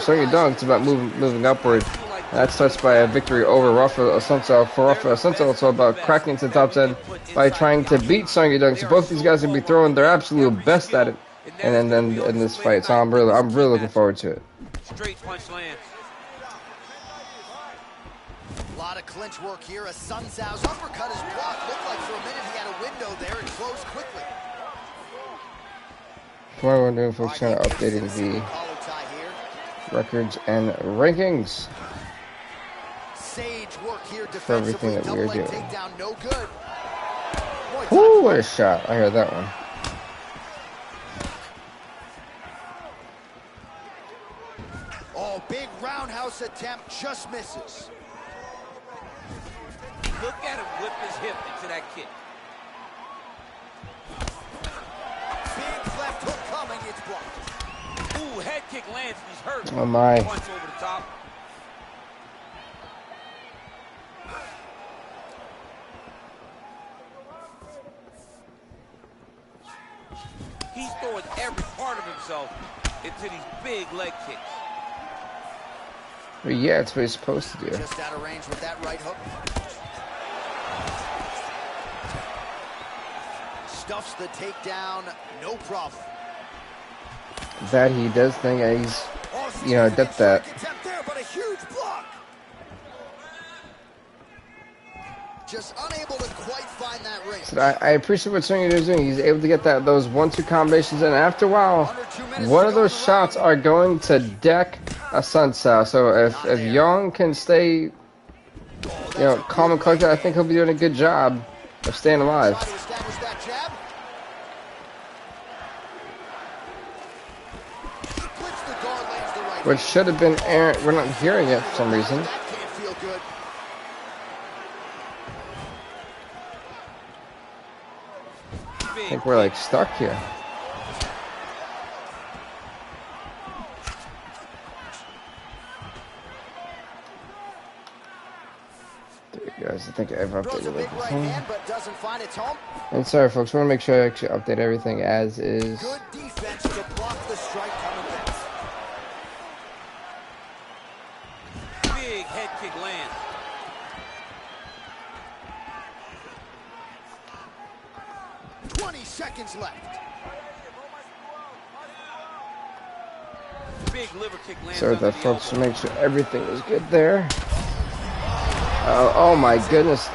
Song Yadong, it's about moving upward. That starts by a victory over Rafael Assunção. For Rafael Assunção, it's all about cracking into the top 10 by trying to beat Song Yadong. So both these guys are going to be throwing their absolute best at it, and then in this fight. So I'm really looking forward to it. Straight punch lands. A lot of clinch work here. Assunção's uppercut is blocked. Looked like for a minute he had a window there and closed quickly. What we're doing, folks, trying to updating the records and rankings for everything that we are doing. Ooh, what a shot. I heard that one. Oh, big roundhouse attempt, just misses. Look at him whip his hip into that kick. Big left hook coming, it's blocked. Ooh, head kick lands and he's hurt. Oh my. Punch over the top. He's throwing every part of himself into these big leg kicks. Well, yeah, it's what he's supposed to do. Just out of range with that right hook. Stuffs the takedown, no problem. That he does think he's, you know, adept that. There, but a huge block. Just unable to quite find that range. So I appreciate what Song Yadong is doing. He's able to get those 1-2 combinations in. After a while, one of those shots are going to deck Assunção. So if Young can stay, you know, calm and collected, I think he'll be doing a good job of staying alive. Which should have been aired. We're not hearing it for some reason. I think we're like stuck here. There you guys. I think I've updated everything. And sorry, folks. I want to make sure I actually update everything as is. Good defense to block the strike coming back. Big head kick lands. Seconds left. Big liver kick lands. Sorry about that, folks. To make sure everything is good there. Oh my goodness.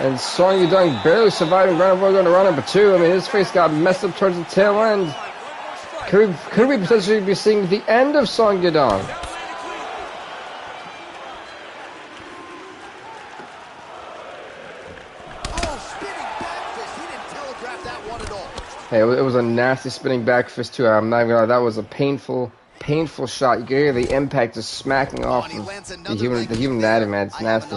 And Song Yadong barely surviving round one, going to round number 2. I mean, his face got messed up towards the tail end. Could we potentially be seeing the end of Song Yadong? Hey, it was a nasty spinning back fist too. I'm not even gonna lie, that was a painful shot. You can hear the impact just smacking off of the human anatomy, man. It's nasty.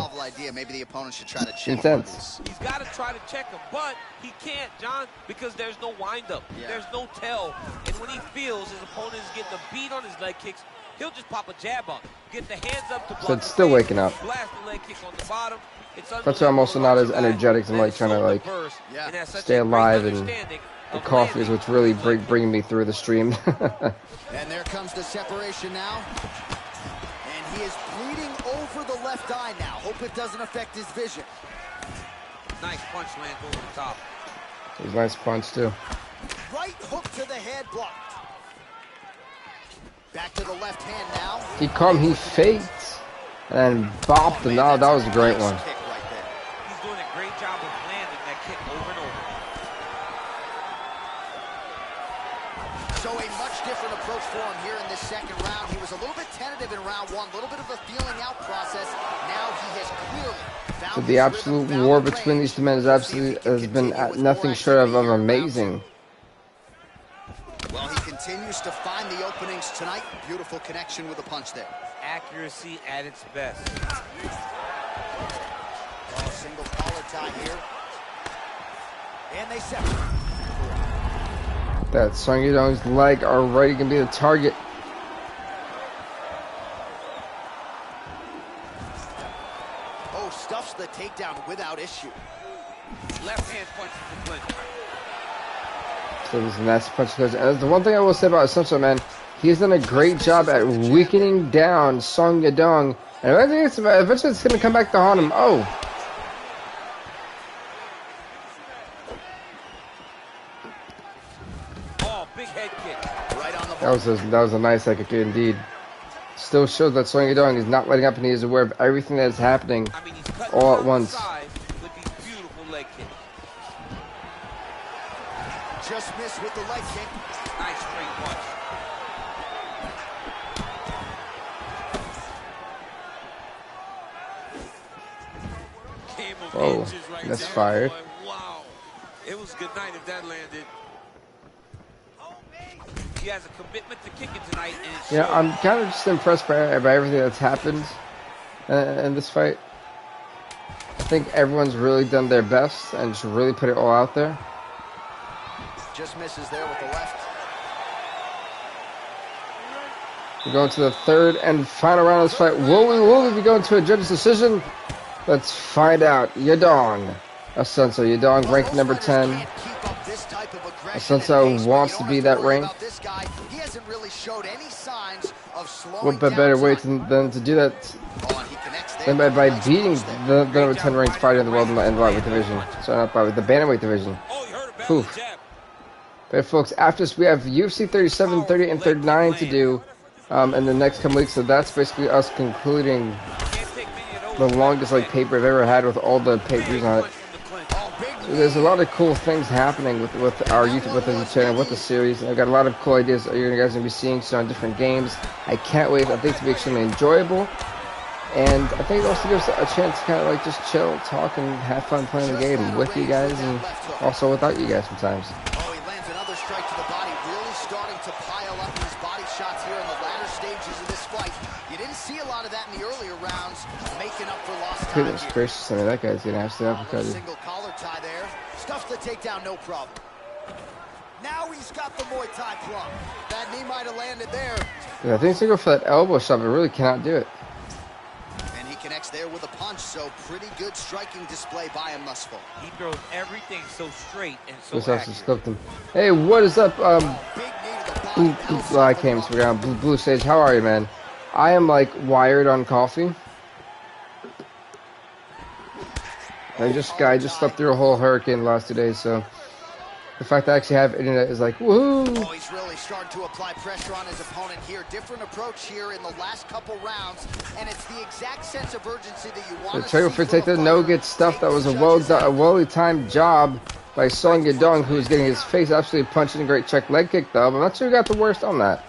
Maybe the opponent should try to check intense. He's got to try to check him, but he can't, John, because there's no windup. Yeah. There's no tell. And when he feels his opponent is getting a beat on his leg kicks, he'll just pop a jab on him. Get the hands up to block. So it's still waking up. Blast the leg kick on the bottom. That's why I'm also not as energetic. I'm like trying to like stay alive, and the coffee is what's really bringing me through the stream. And there comes the separation now. He is bleeding over the left eye now. Hope it doesn't affect his vision. Nice punch lands over the top. It was a nice punch, too. Right hook to the head, blocked. Back to the left hand now. He caught him, he faked, and bopped him. No, that was a great one. He's doing a great job of landing that kick over and over. So a much different approach for him here in this second round. He was a little bit tentative in round one, a little bit of a feeling out process. Now he has clearly found So the absolute war between these two men has been nothing short of amazing. Well, he continues to find the openings tonight. Beautiful connection with the punch there. Accuracy at its best. Oh, single collar tie here. And they separate. That Song Yadong's leg already gonna be the target. Oh, stuffs the takedown without issue. Left hand punch to the clinch. So this is a nasty punch. Because the one thing I will say about Essential, man, he's done a great job at weakening down Song Yadong. And eventually it's gonna come back to haunt him. Oh. Big head kick. Right on the That was a nice head kick indeed. Still shows that Song Yadong is not letting up and he is aware of everything that is happening all at once. With these beautiful leg kicks. Just missed with the leg kick. Nice straight punch. Game of inches right that's there, fired. boy. Wow. It was good night if that landed. He has a commitment to kicking tonight. And Yeah, I'm kind of just impressed by everything that's happened in this fight. I think everyone's really done their best and just really put it all out there. Just misses there with the left. We're going to the third and final round of this fight. Will we be going to a judge's decision? Let's find out. Yadong. Assunção Yadong, ranked number 10. Assunção wants to be that rank. What better way than to do that than by beating the number 10 ranked fighter in the world in the lightweight division. Sorry, not lightweight, the bantamweight division. Poof. But folks, after this we have UFC 37, 30, and 39 to do in the next couple weeks. So that's basically us concluding the longest paper I've ever had with all the papers on it. So there's a lot of cool things happening with our YouTube, with the channel, with the series. I've got a lot of cool ideas that you guys are going to be seeing soon on different games. I can't wait. I think it's going to be extremely enjoyable. And I think it also gives us a chance to kind of just chill, talk, and have fun playing the game with you guys and also without you guys sometimes. Oh, he lands another strike to the body, really starting to pile up these body shots here in the latter stages of this fight. You didn't see a lot of that in the earlier rounds, making up for lost time. Goodness gracious, I mean, that guy's getting absolutely uppercutted. Single collar tie there. Stuffs the takedown, no problem. Now he's got the Muay Thai plum. That knee might have landed there. Yeah, I think he's going to go for that elbow shot, but really cannot do it. And he connects there with a punch, so pretty good striking display by him thus far. He throws everything so straight and so This house accurate. just clipped him. Hey, what is up, Big knee to the body. I came to forget. Blue Sage, how are you, man? I am wired on coffee. I just slept through a whole hurricane the last 2 days, so the fact that I actually have internet is woohoo. Oh, he's really starting to apply pressure on his opponent here. Different approach here in the last couple rounds, and it's the exact sense of urgency that you want to see. For take the no-get stuff. That was a well-timed job by Song Yadong, who was getting his face absolutely punched in a great check leg kick, though. But I'm not sure who got the worst on that.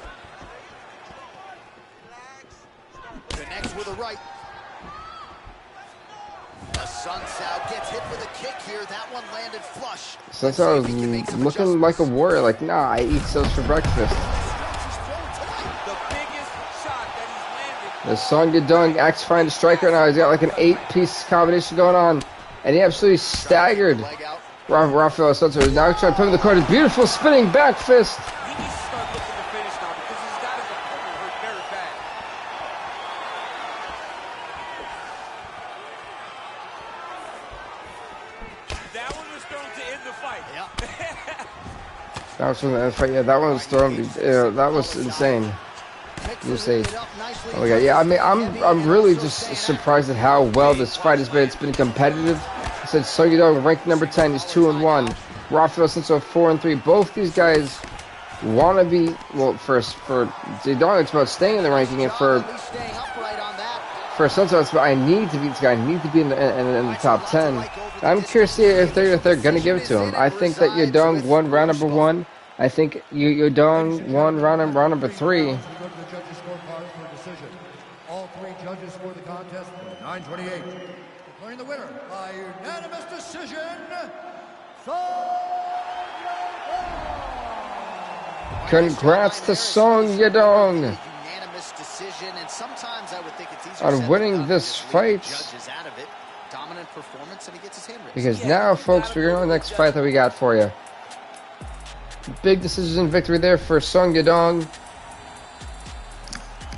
Connects with a right. Assunção gets hit with a kick here. That one landed flush. Assunção was looking like a warrior, nah, I eat those for breakfast. The biggest shot that he's landed. The Song Yadong acts fine to strike right now. He's got an 8-piece combination going on, and he absolutely staggered Rafael Assunção. He's now trying to put him in the corner. Beautiful spinning back fist. He needs to start looking to finish now because he's got his opponent hurt very bad. That one was thrown to end the fight. Yeah. That was from the fight. Yeah, that one was thrown. That was insane. You say, oh my god, yeah. I mean, I'm really just surprised at how well this fight has been. It's been competitive. I said Sung Yadong ranked number 10. He's 2-1. Rafael Senso 4-3. Both these guys want to be first for Zedong. It's about staying in the ranking, and for Senso, it's about I need to beat this guy. I need to be in the top 10. I'm curious to see if they're gonna give it to him. I think that Yadong won round number 1. I think Yadong won round number 3. All 3 judges scored the contest 9:28. Declaring the winner by unanimous decision, Congrats to Sung Yadong on winning this fight. Because now, folks, we're going to the next fight that we got for you. Big decision victory there for Sung Yadong.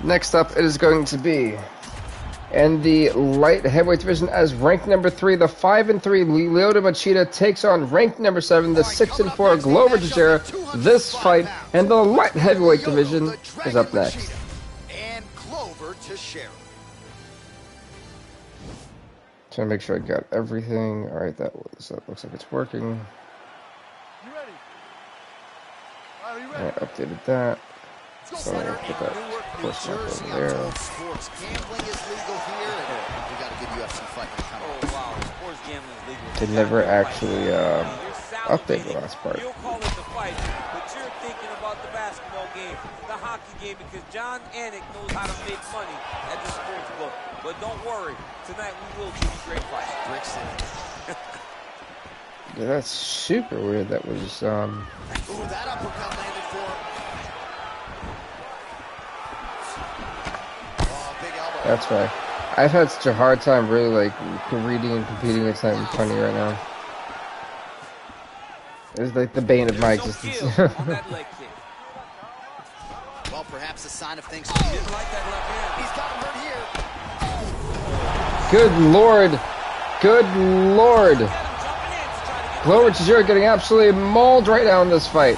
Next up, it is going to be in the light heavyweight division as ranked number 3, the 5-3 Lyoto Machida takes on ranked number 7, the 6-4 Glover Teixeira. This fight in the light heavyweight division is up next. And Glover Teixeira. Trying to make sure I got everything. All right, that looks like it's working. You ready? Are you I ready? updated that. So I'm gonna put that course map over there. Sports gambling is legal here, and we got a good UFC fight coming. Oh wow, sports gambling is legal. They never actually updated the last part. You'll call it the fight, but you're thinking about the basketball game, the hockey game, because John Anik knows how to make money at the sports book. But don't worry, tonight we will give you great fights. Yeah, that's super weird. That was Ooh, that uppercut landed for him. That's right. I've had such a hard time really like reading and competing against that with Penny right now. It's like the bane of my existence. On that leg kick. Well, perhaps a sign of things. He didn't like that left hand. He's got him hurt here. Good lord. Good lord. Glover Teixeira getting absolutely mauled right now in this fight.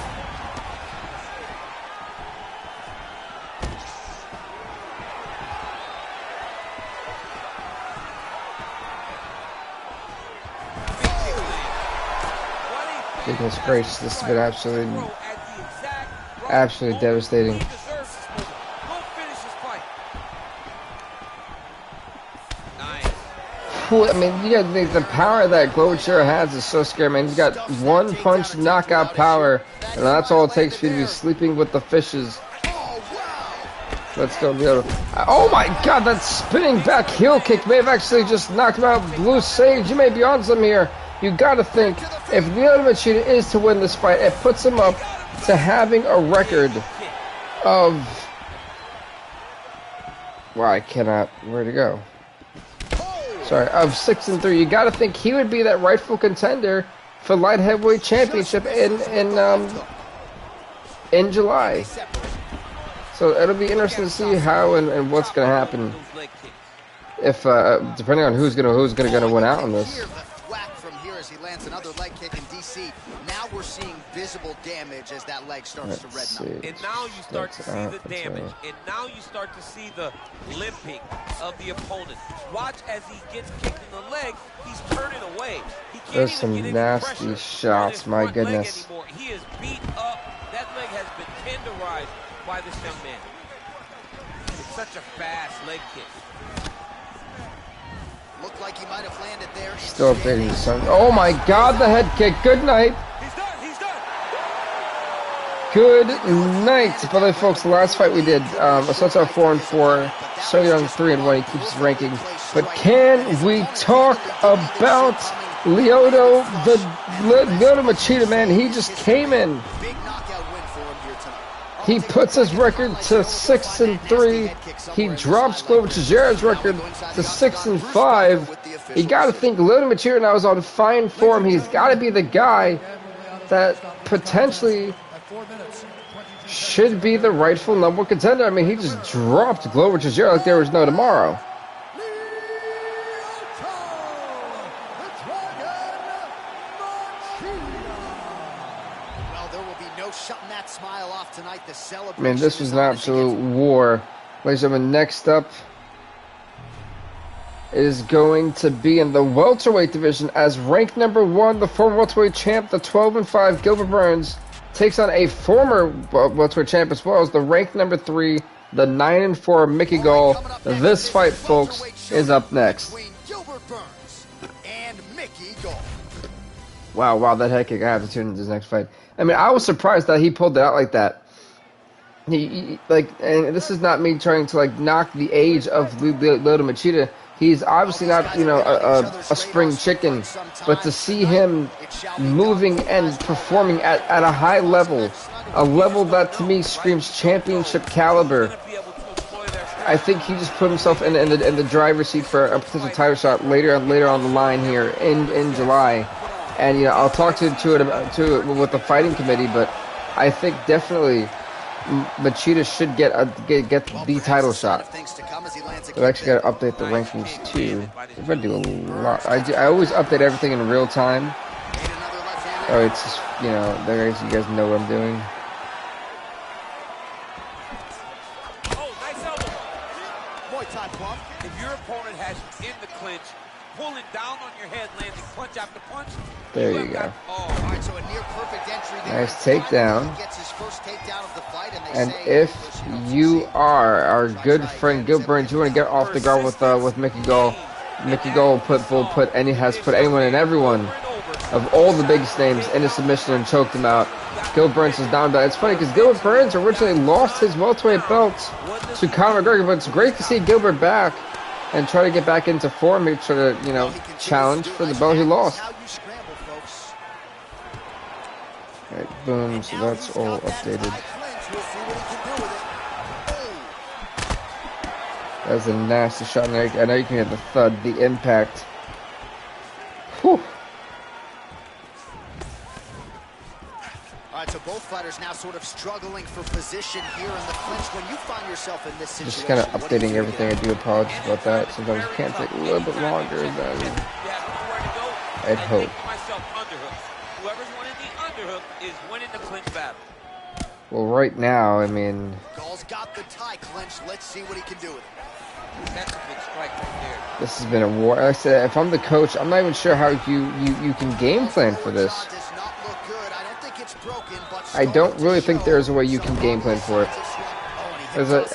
Goodness gracious, this has been absolutely devastating. I mean, you gotta think the power that Glover Teixeira has is so scary, man. He's got one punch knockout power, and that's all it takes for you to be sleeping with the fishes. Let's go, Lyoto. Oh my god, that spinning back heel kick may have actually just knocked him out. Blue Sage, you may be on some here. You gotta think, if Lyoto Machida is to win this fight, it puts him up to having a record of... Wow, I cannot... Where to go? Sorry, of 6-3. You gotta think he would be that rightful contender for light heavyweight championship in July. So it'll be interesting to see how and what's gonna happen if depending on who's gonna win out on this. He lands another leg kick in DC. Now we're seeing visible damage as that leg starts to redden up. And now you start to see the damage. And now you start to see the limping of the opponent. Watch as he gets kicked in the leg, he's turning away. He can't There's even some get any nasty pressure shots, on my his front leg goodness. anymore. He is beat up. That leg has been tenderized by this young man. It's such a fast leg kick. Looked like he might have landed there. Still updating the sun. Oh my god, the head kick. Good night. He's done. He's done. Good night. By the way, folks, the last fight we did, Assunção 4-4, Sung Yadong 3-1. He keeps his ranking. But can we talk about Lyoto Machida, man? He just came in. Big knockout win for him here tonight. He puts his record to 6-3. He drops Glover Teixeira's record to 6-5. You got to think Lyoto Machida now is on fine form. He's got to be the guy that potentially should be the rightful number one contender. I mean, he just dropped Glover Teixeira like there was no tomorrow. Well, there will be no shutting that smile off tonight. The celebration. Man, this was an absolute war. Ladies and gentlemen, next up is going to be in the welterweight division as ranked number 1, the former welterweight champ, the 12-5 Gilbert Burns, takes on a former welterweight champ as well as the ranked number 3, the 9-4 Mickey Gall. This fight, folks, is up next. Gilbert Burns and Mickey Gall. Wow, that head kick. I have to tune into this next fight. I mean, I was surprised that he pulled it out like that. He and this is not me trying to like knock the age of Lyoto Machida. He's obviously not, you know, a spring chicken, but to see him moving and performing at a high level, a level that to me screams championship caliber, I think he just put himself in the driver's seat for a potential title shot later on the line here in July. And you know, I'll talk to it with the fighting committee, but I think definitely Machida should get the title shot. I've actually got to update the rankings too. If I do a lot, I always update everything in real time. Oh, it's just, you know, you guys know what I'm doing. Oh, nice elbow. Muay Thai bump. If your opponent has you in the clinch, pulling down on your head, landing punch after punch. There you go. All right, so a near perfect entry there. Nice takedown. Gets his first takedown of the fight, and if you are our good friend Gilbert Burns, you want to get off the guard with Mickey Gall. Mickey Gall has put anyone and everyone of all the biggest names into submission and choked them out. Gilbert Burns is down bad. It's funny because Gilbert Burns originally lost his welterweight belt to Conor McGregor, but it's great to see Gilbert back and try to get back into form. He try to, you know, challenge for the belt he lost. Alright, boom, so that's all updated. That was a nasty shot. I know you can hear the thud, the impact. Whew. Alright, so both fighters now sort of struggling for position here in the clinch. When you find yourself in this situation, just kind of updating everything. I do apologize about that. Sometimes it can take a little bit longer than I'd hope. Whoever's winning the underhook is winning the clinch battle. Well, right now, I mean, Gall's got the tie clinch. Let's see what he can do with it. That's a big strike right there. This has been a war. Like I said, if I'm the coach, I'm not even sure how you can game plan for this. I don't really think there's a way you can game plan for it.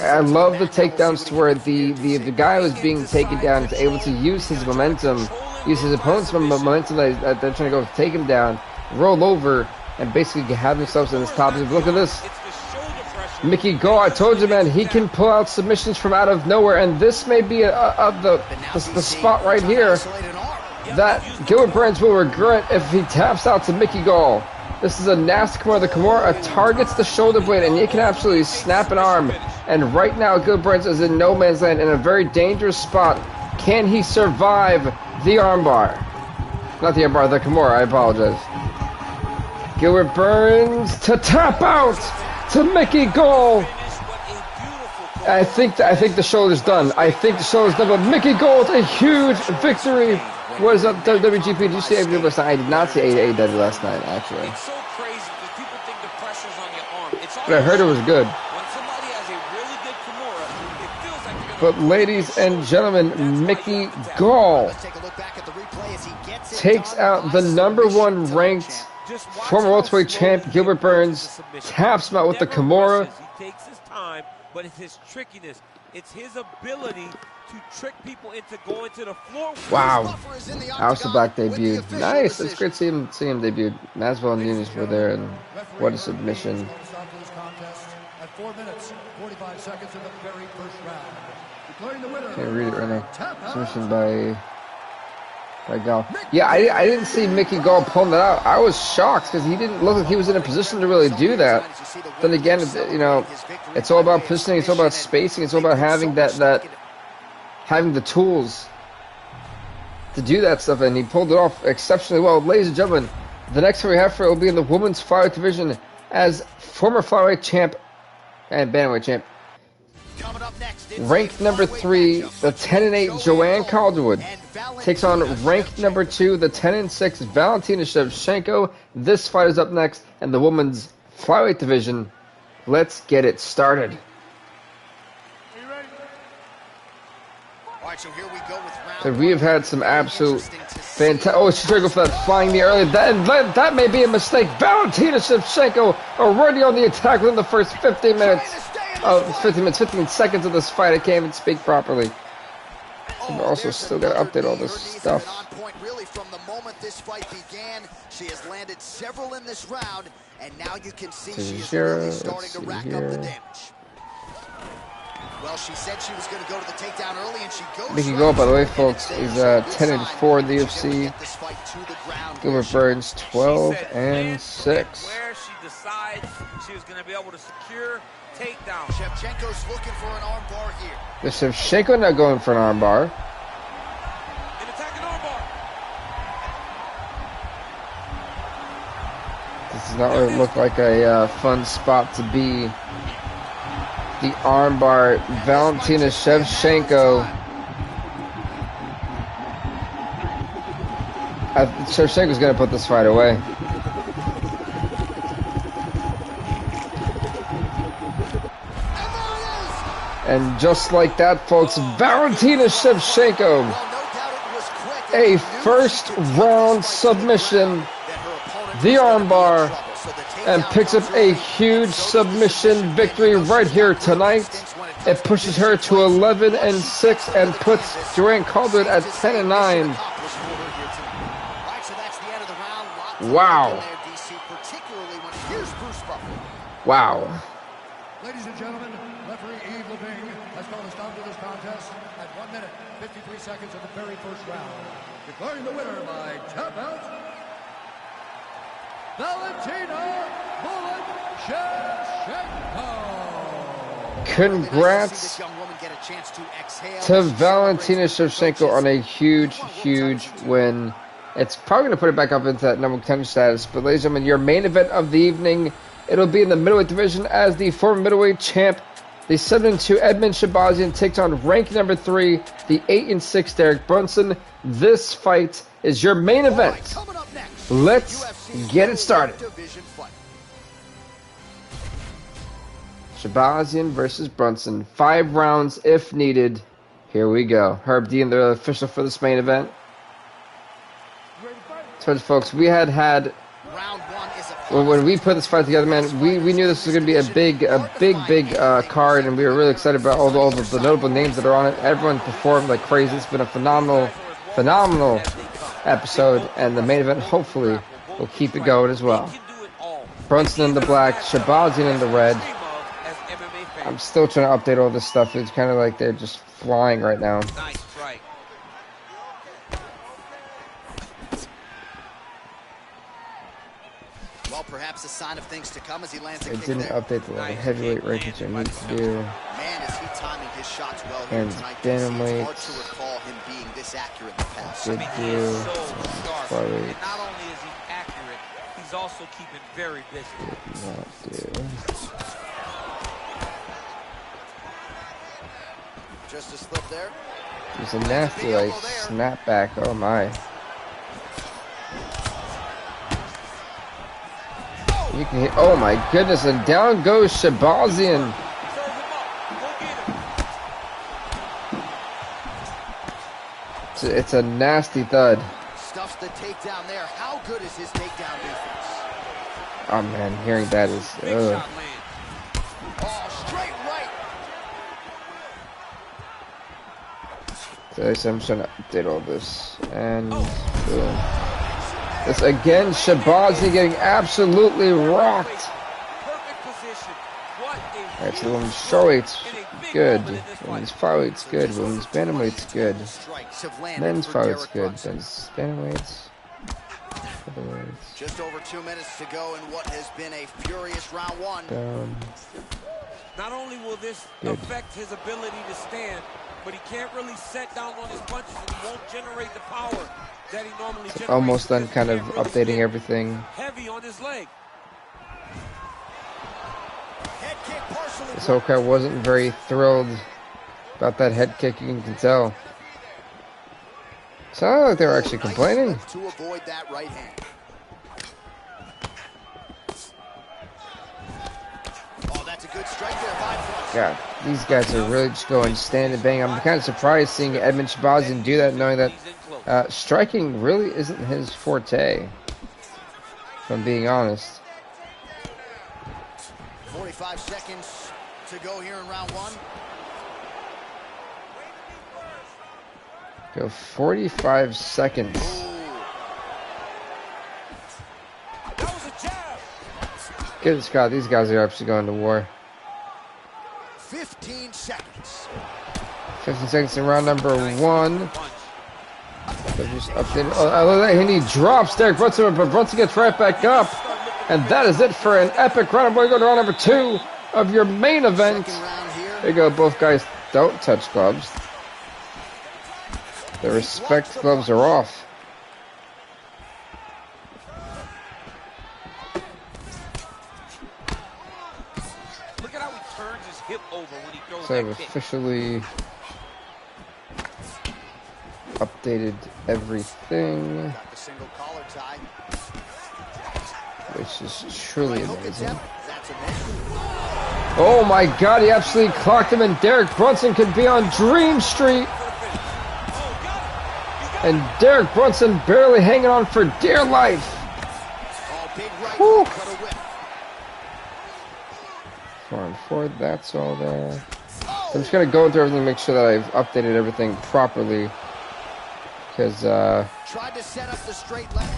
I love the takedowns to where the guy who's being taken down is able to use his momentum, use his opponent's momentum that they're trying to go take him down, roll over, and basically have themselves in this top position. Look at this. Mickey Gall, I told you, man, he can pull out submissions from out of nowhere, and this may be the spot right here that Gilbert Burns will regret if he taps out to Mickey Gall. This is a nasty Kimura. The Kimura targets the shoulder blade, and you can absolutely snap an arm. And right now, Gilbert Burns is in no man's land in a very dangerous spot. Can he survive the armbar? Not the armbar, the Kimura, I apologize. Gilbert Burns to tap out to Mickey Gall. I think the shoulder's done. I think the shoulder's done, but Mickey Gall with a huge victory. What is up, WGP? Did you see AEW last night? I did not see AEW last night, actually. It's so crazy because people think the pressure's on your arm. It's But I heard it was good. When somebody has a really good Kimura, it feels like you're But ladies and gentlemen, Mickey Gall takes out the #1 ranked former welterweight champ Gilbert Burns, taps him out with the Kimura. He takes his time, but it's his trickiness. It's his ability to trick people into going to the floor. Wow. House of Black debuted. Nice. It's great to see him debut. Masvidal and Nunes were there, and what a submission. At 4 minutes, 45 seconds in the very first round. Declaring the winner. Can't read it right now. Submission by Gall. Yeah, I didn't see Mickey Gall pulling that out. I was shocked because he didn't look like he was in a position to really do that. Then again, you know, it's all about positioning. It's all about spacing. It's all about having having the tools to do that stuff, and he pulled it off exceptionally well. Ladies and gentlemen, the next fight we have for it will be in the women's flyweight division as former flyweight champ and bantamweight champ, ranked #3, the 10-8 Joanne Calderwood takes on ranked #2, the 10-6 Valentina Shevchenko. This fight is up next in the women's flyweight division. Let's get it started. All right, so here we go with round And we have had some absolute fantastic. Oh, Shevchenko for that flying knee earlier. That may be a mistake. Valentina Shevchenko already on the attack within the first 15 minutes. 15 seconds of this fight. I can't even speak properly. We've also still got to update all this stuff. Really, from the moment this fight began, she has landed several in this round, and now you can see she is really starting to rack up the damage. Well, she said she was going to go to the takedown early, and she goes. Mickey Gold, by the way, folks, is 10-4 in the UFC. Gilbert Burns 12-6. Where she decides she was going to be able to secure takedown. Shevchenko's looking for an armbar here. Is Shevchenko not going for an armbar? An attacking armbar. This does not really look like a fun spot to be. The armbar, Valentina Shevchenko. Shevchenko's going to put this fight away. And just like that, folks, Valentina Shevchenko, a first round submission, the armbar, and picks up a huge submission victory right here tonight. It pushes her to 11-6 and puts Joanne Calderwood at 10-9. Wow. Wow. Ladies and gentlemen, referee Yves Levine has called a stop to this contest at 1 minute, 53 seconds of the very first round. Declaring the winner by tap out, Valentina Shevchenko. Congrats to Valentina Shevchenko on a huge, huge win. It's probably going to put it back up into that number 10 status. But ladies and gentlemen, your main event of the evening, it'll be in the middleweight division as the former middleweight champ, the 7-2 Edmund Shabazian takes on rank number 3, the 8-6 Derek Brunson. This fight is your main event. Let's get it started. Shabazian versus Brunson. 5 rounds if needed. Here we go. Herb Dean, the official for this main event. So, folks, we had when we put this fight together, man, we knew this was going to be a big card, and we were really excited about all the notable names that are on it. Everyone performed like crazy. It's been a phenomenal episode, and the main event hopefully will keep it going as well. Brunson in the black, Shabazian in the red. I'm still trying to update all this stuff. It's kind of like they're just flying right now. Well, perhaps a sign of things to come as he lands. It didn't update the heavyweight rankings I need to do. Man, is he timing his shots well here And tonight. bantamweight. It's hard to recall him being this accurate in the past. Did He do. is so sharp. Flyweight. And not only is he accurate, he's also keeping very busy. Did not do. Just a slip there. There's a nasty like snapback. Oh my. You can hit. Oh my goodness! And down goes Shabazian. It's a nasty thud. Stuffs the takedown there. How good is his takedown defense? Oh man, hearing that is. Oh, straight right. So I'm trying to update all this. And boom. This again, Shabazian getting absolutely rocked. Alright, so women's shortweight's good. Women's flyweights good. Women's bantamweight's good. Men's flyweights good. Men's bantamweight's. Just over 2 minutes to go in what has been a furious round one. Down. Not only will this affect his ability to stand, but he can't really set down on his punches and he won't generate the power that he normally generates. Almost done kind of updating everything. Heavy on his leg. This whole crowd wasn't very thrilled about that head kick, you can tell. Sounded like they were actually complaining. To avoid that right hand. That's a good strike there by Brunson. God, these guys are really just going stand and bang. I'm kind of surprised seeing Edmund Shabazian do that, knowing that striking really isn't his forte, if I'm being honest. 45 seconds to go here in round one. Go 45 seconds. That was a jab. Good Scott, these guys are actually going to war. 15 seconds. 15 seconds in round number one. So just updated. Oh, I love that. And he drops Derek Brunson, but Brunson gets right back up. And that is it for an epic round. We're going to round number two of your main event. There you go. Both guys don't touch gloves. The respect gloves are off. Look at how he turns his hip over when he throws So I've that kick. officially updated everything, Got the single collar tie. which is truly amazing. That's a miss. Oh my God, he absolutely clocked him, and Derek Brunson could be on Dream Street. And Derek Brunson barely hanging on for dear life. Oh, big right Whew. hook, cut a whip. 4 and 4, that's all there. So I'm just gonna go through everything, make sure that I've updated everything properly, because Tried to set up the straight left.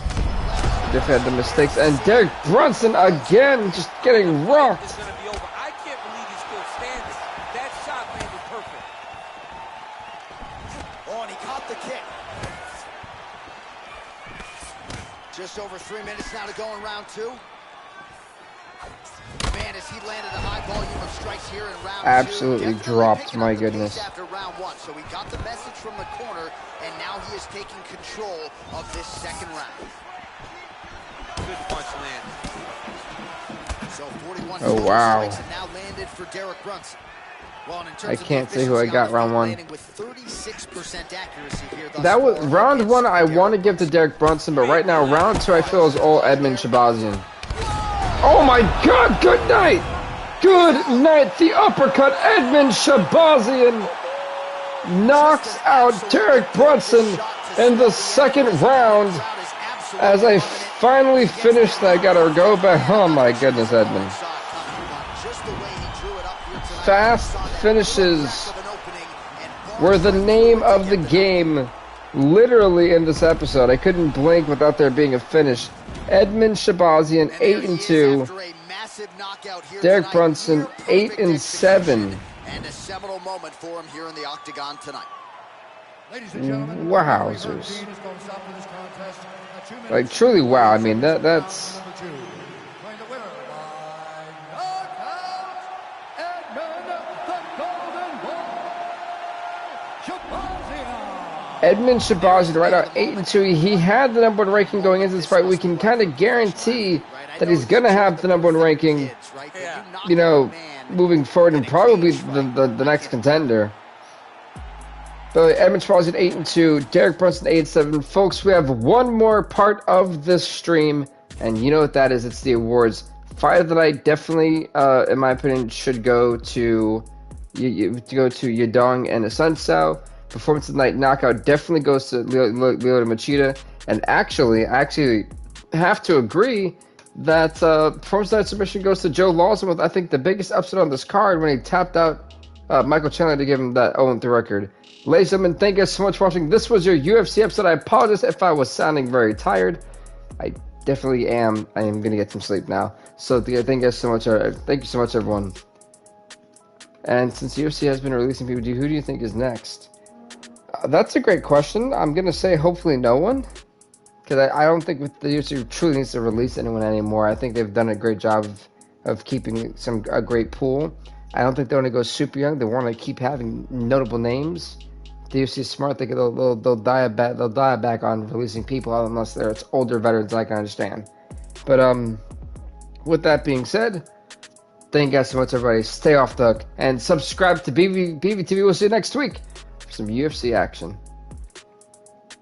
they've had the mistakes. And Derek Brunson again, just getting rocked. It's gonna be over. I can't believe he's still standing. That shot landed perfect. Oh, and he caught the kick. Just over 3 minutes now to go in round two. Man, as he landed a high volume of strikes here in round Absolutely two. dropped, Picking my up the pace goodness. after round one, so he got the message from the corner, and now he is taking control of this second round. Good punch landed. So 41 Oh, wow. strikes have now landed for Derek Brunson. Well, and in terms I of can't the say who I got efficiency, round one. landing with 36% accuracy here thus That was far round against one. I Derek want to give to Derek Brunson, but right now round two I feel is all Edmund Shabazian. Oh my God! Good night. Good night. The uppercut. Edmund Shabazian knocks out Derek Brunson in the second round. As I finally finished, I gotta go back. Oh my goodness, Edmund. Fast finishes were the name of the game, literally, in this episode. I couldn't blink without there being a finish. Edmund Shabazian 8 and 2. Derek Brunson 8 and 7. And a seminal moment for him here in the octagon tonight. Ladies and gentlemen, Wowzers. is going to stop for this contest at 2 minutes. Like, truly, wow. I mean, that's... Number two. Playing the winner by knockout, Edmund the Golden Boy Shabazian. Edmund Shabazian right now 8 and 2. He had the number one ranking going into this fight. We can kind of guarantee that he's gonna have the number one ranking, you know, moving forward, and probably the next contender. But Edmund Shabazian 8 and 2, Derek Brunson 8 and 7. Folks, we have one more part of this stream, and you know what that is? It's the awards. Fight of the night definitely, in my opinion, should go to Yadong and Asuncao. Performance of the night knockout definitely goes to Lyoto Machida, and actually, I actually have to agree that performance of the night submission goes to Joe Lawson with, I think, the biggest upset on this card when he tapped out Michael Chandler to give him that 0-3 record. Ladies and gentlemen, thank you so much for watching. This was your UFC episode. I apologize if I was sounding very tired. I definitely am. I am gonna get some sleep now. So thank you so much. Thank you so much, everyone. And since UFC has been releasing people, who do you think is next? That's a great question. I'm gonna say hopefully no one, because I don't think the UFC truly needs to release anyone anymore. I think they've done a great job of keeping a great pool. I don't think they want to go super young. They want to keep having notable names. The UFC is smart. They'll dial back on releasing people unless it's older veterans. I can understand. But with that being said, thank you guys so much, everybody. Stay off the hook and subscribe to BVTV. We'll see you next week for some UFC action.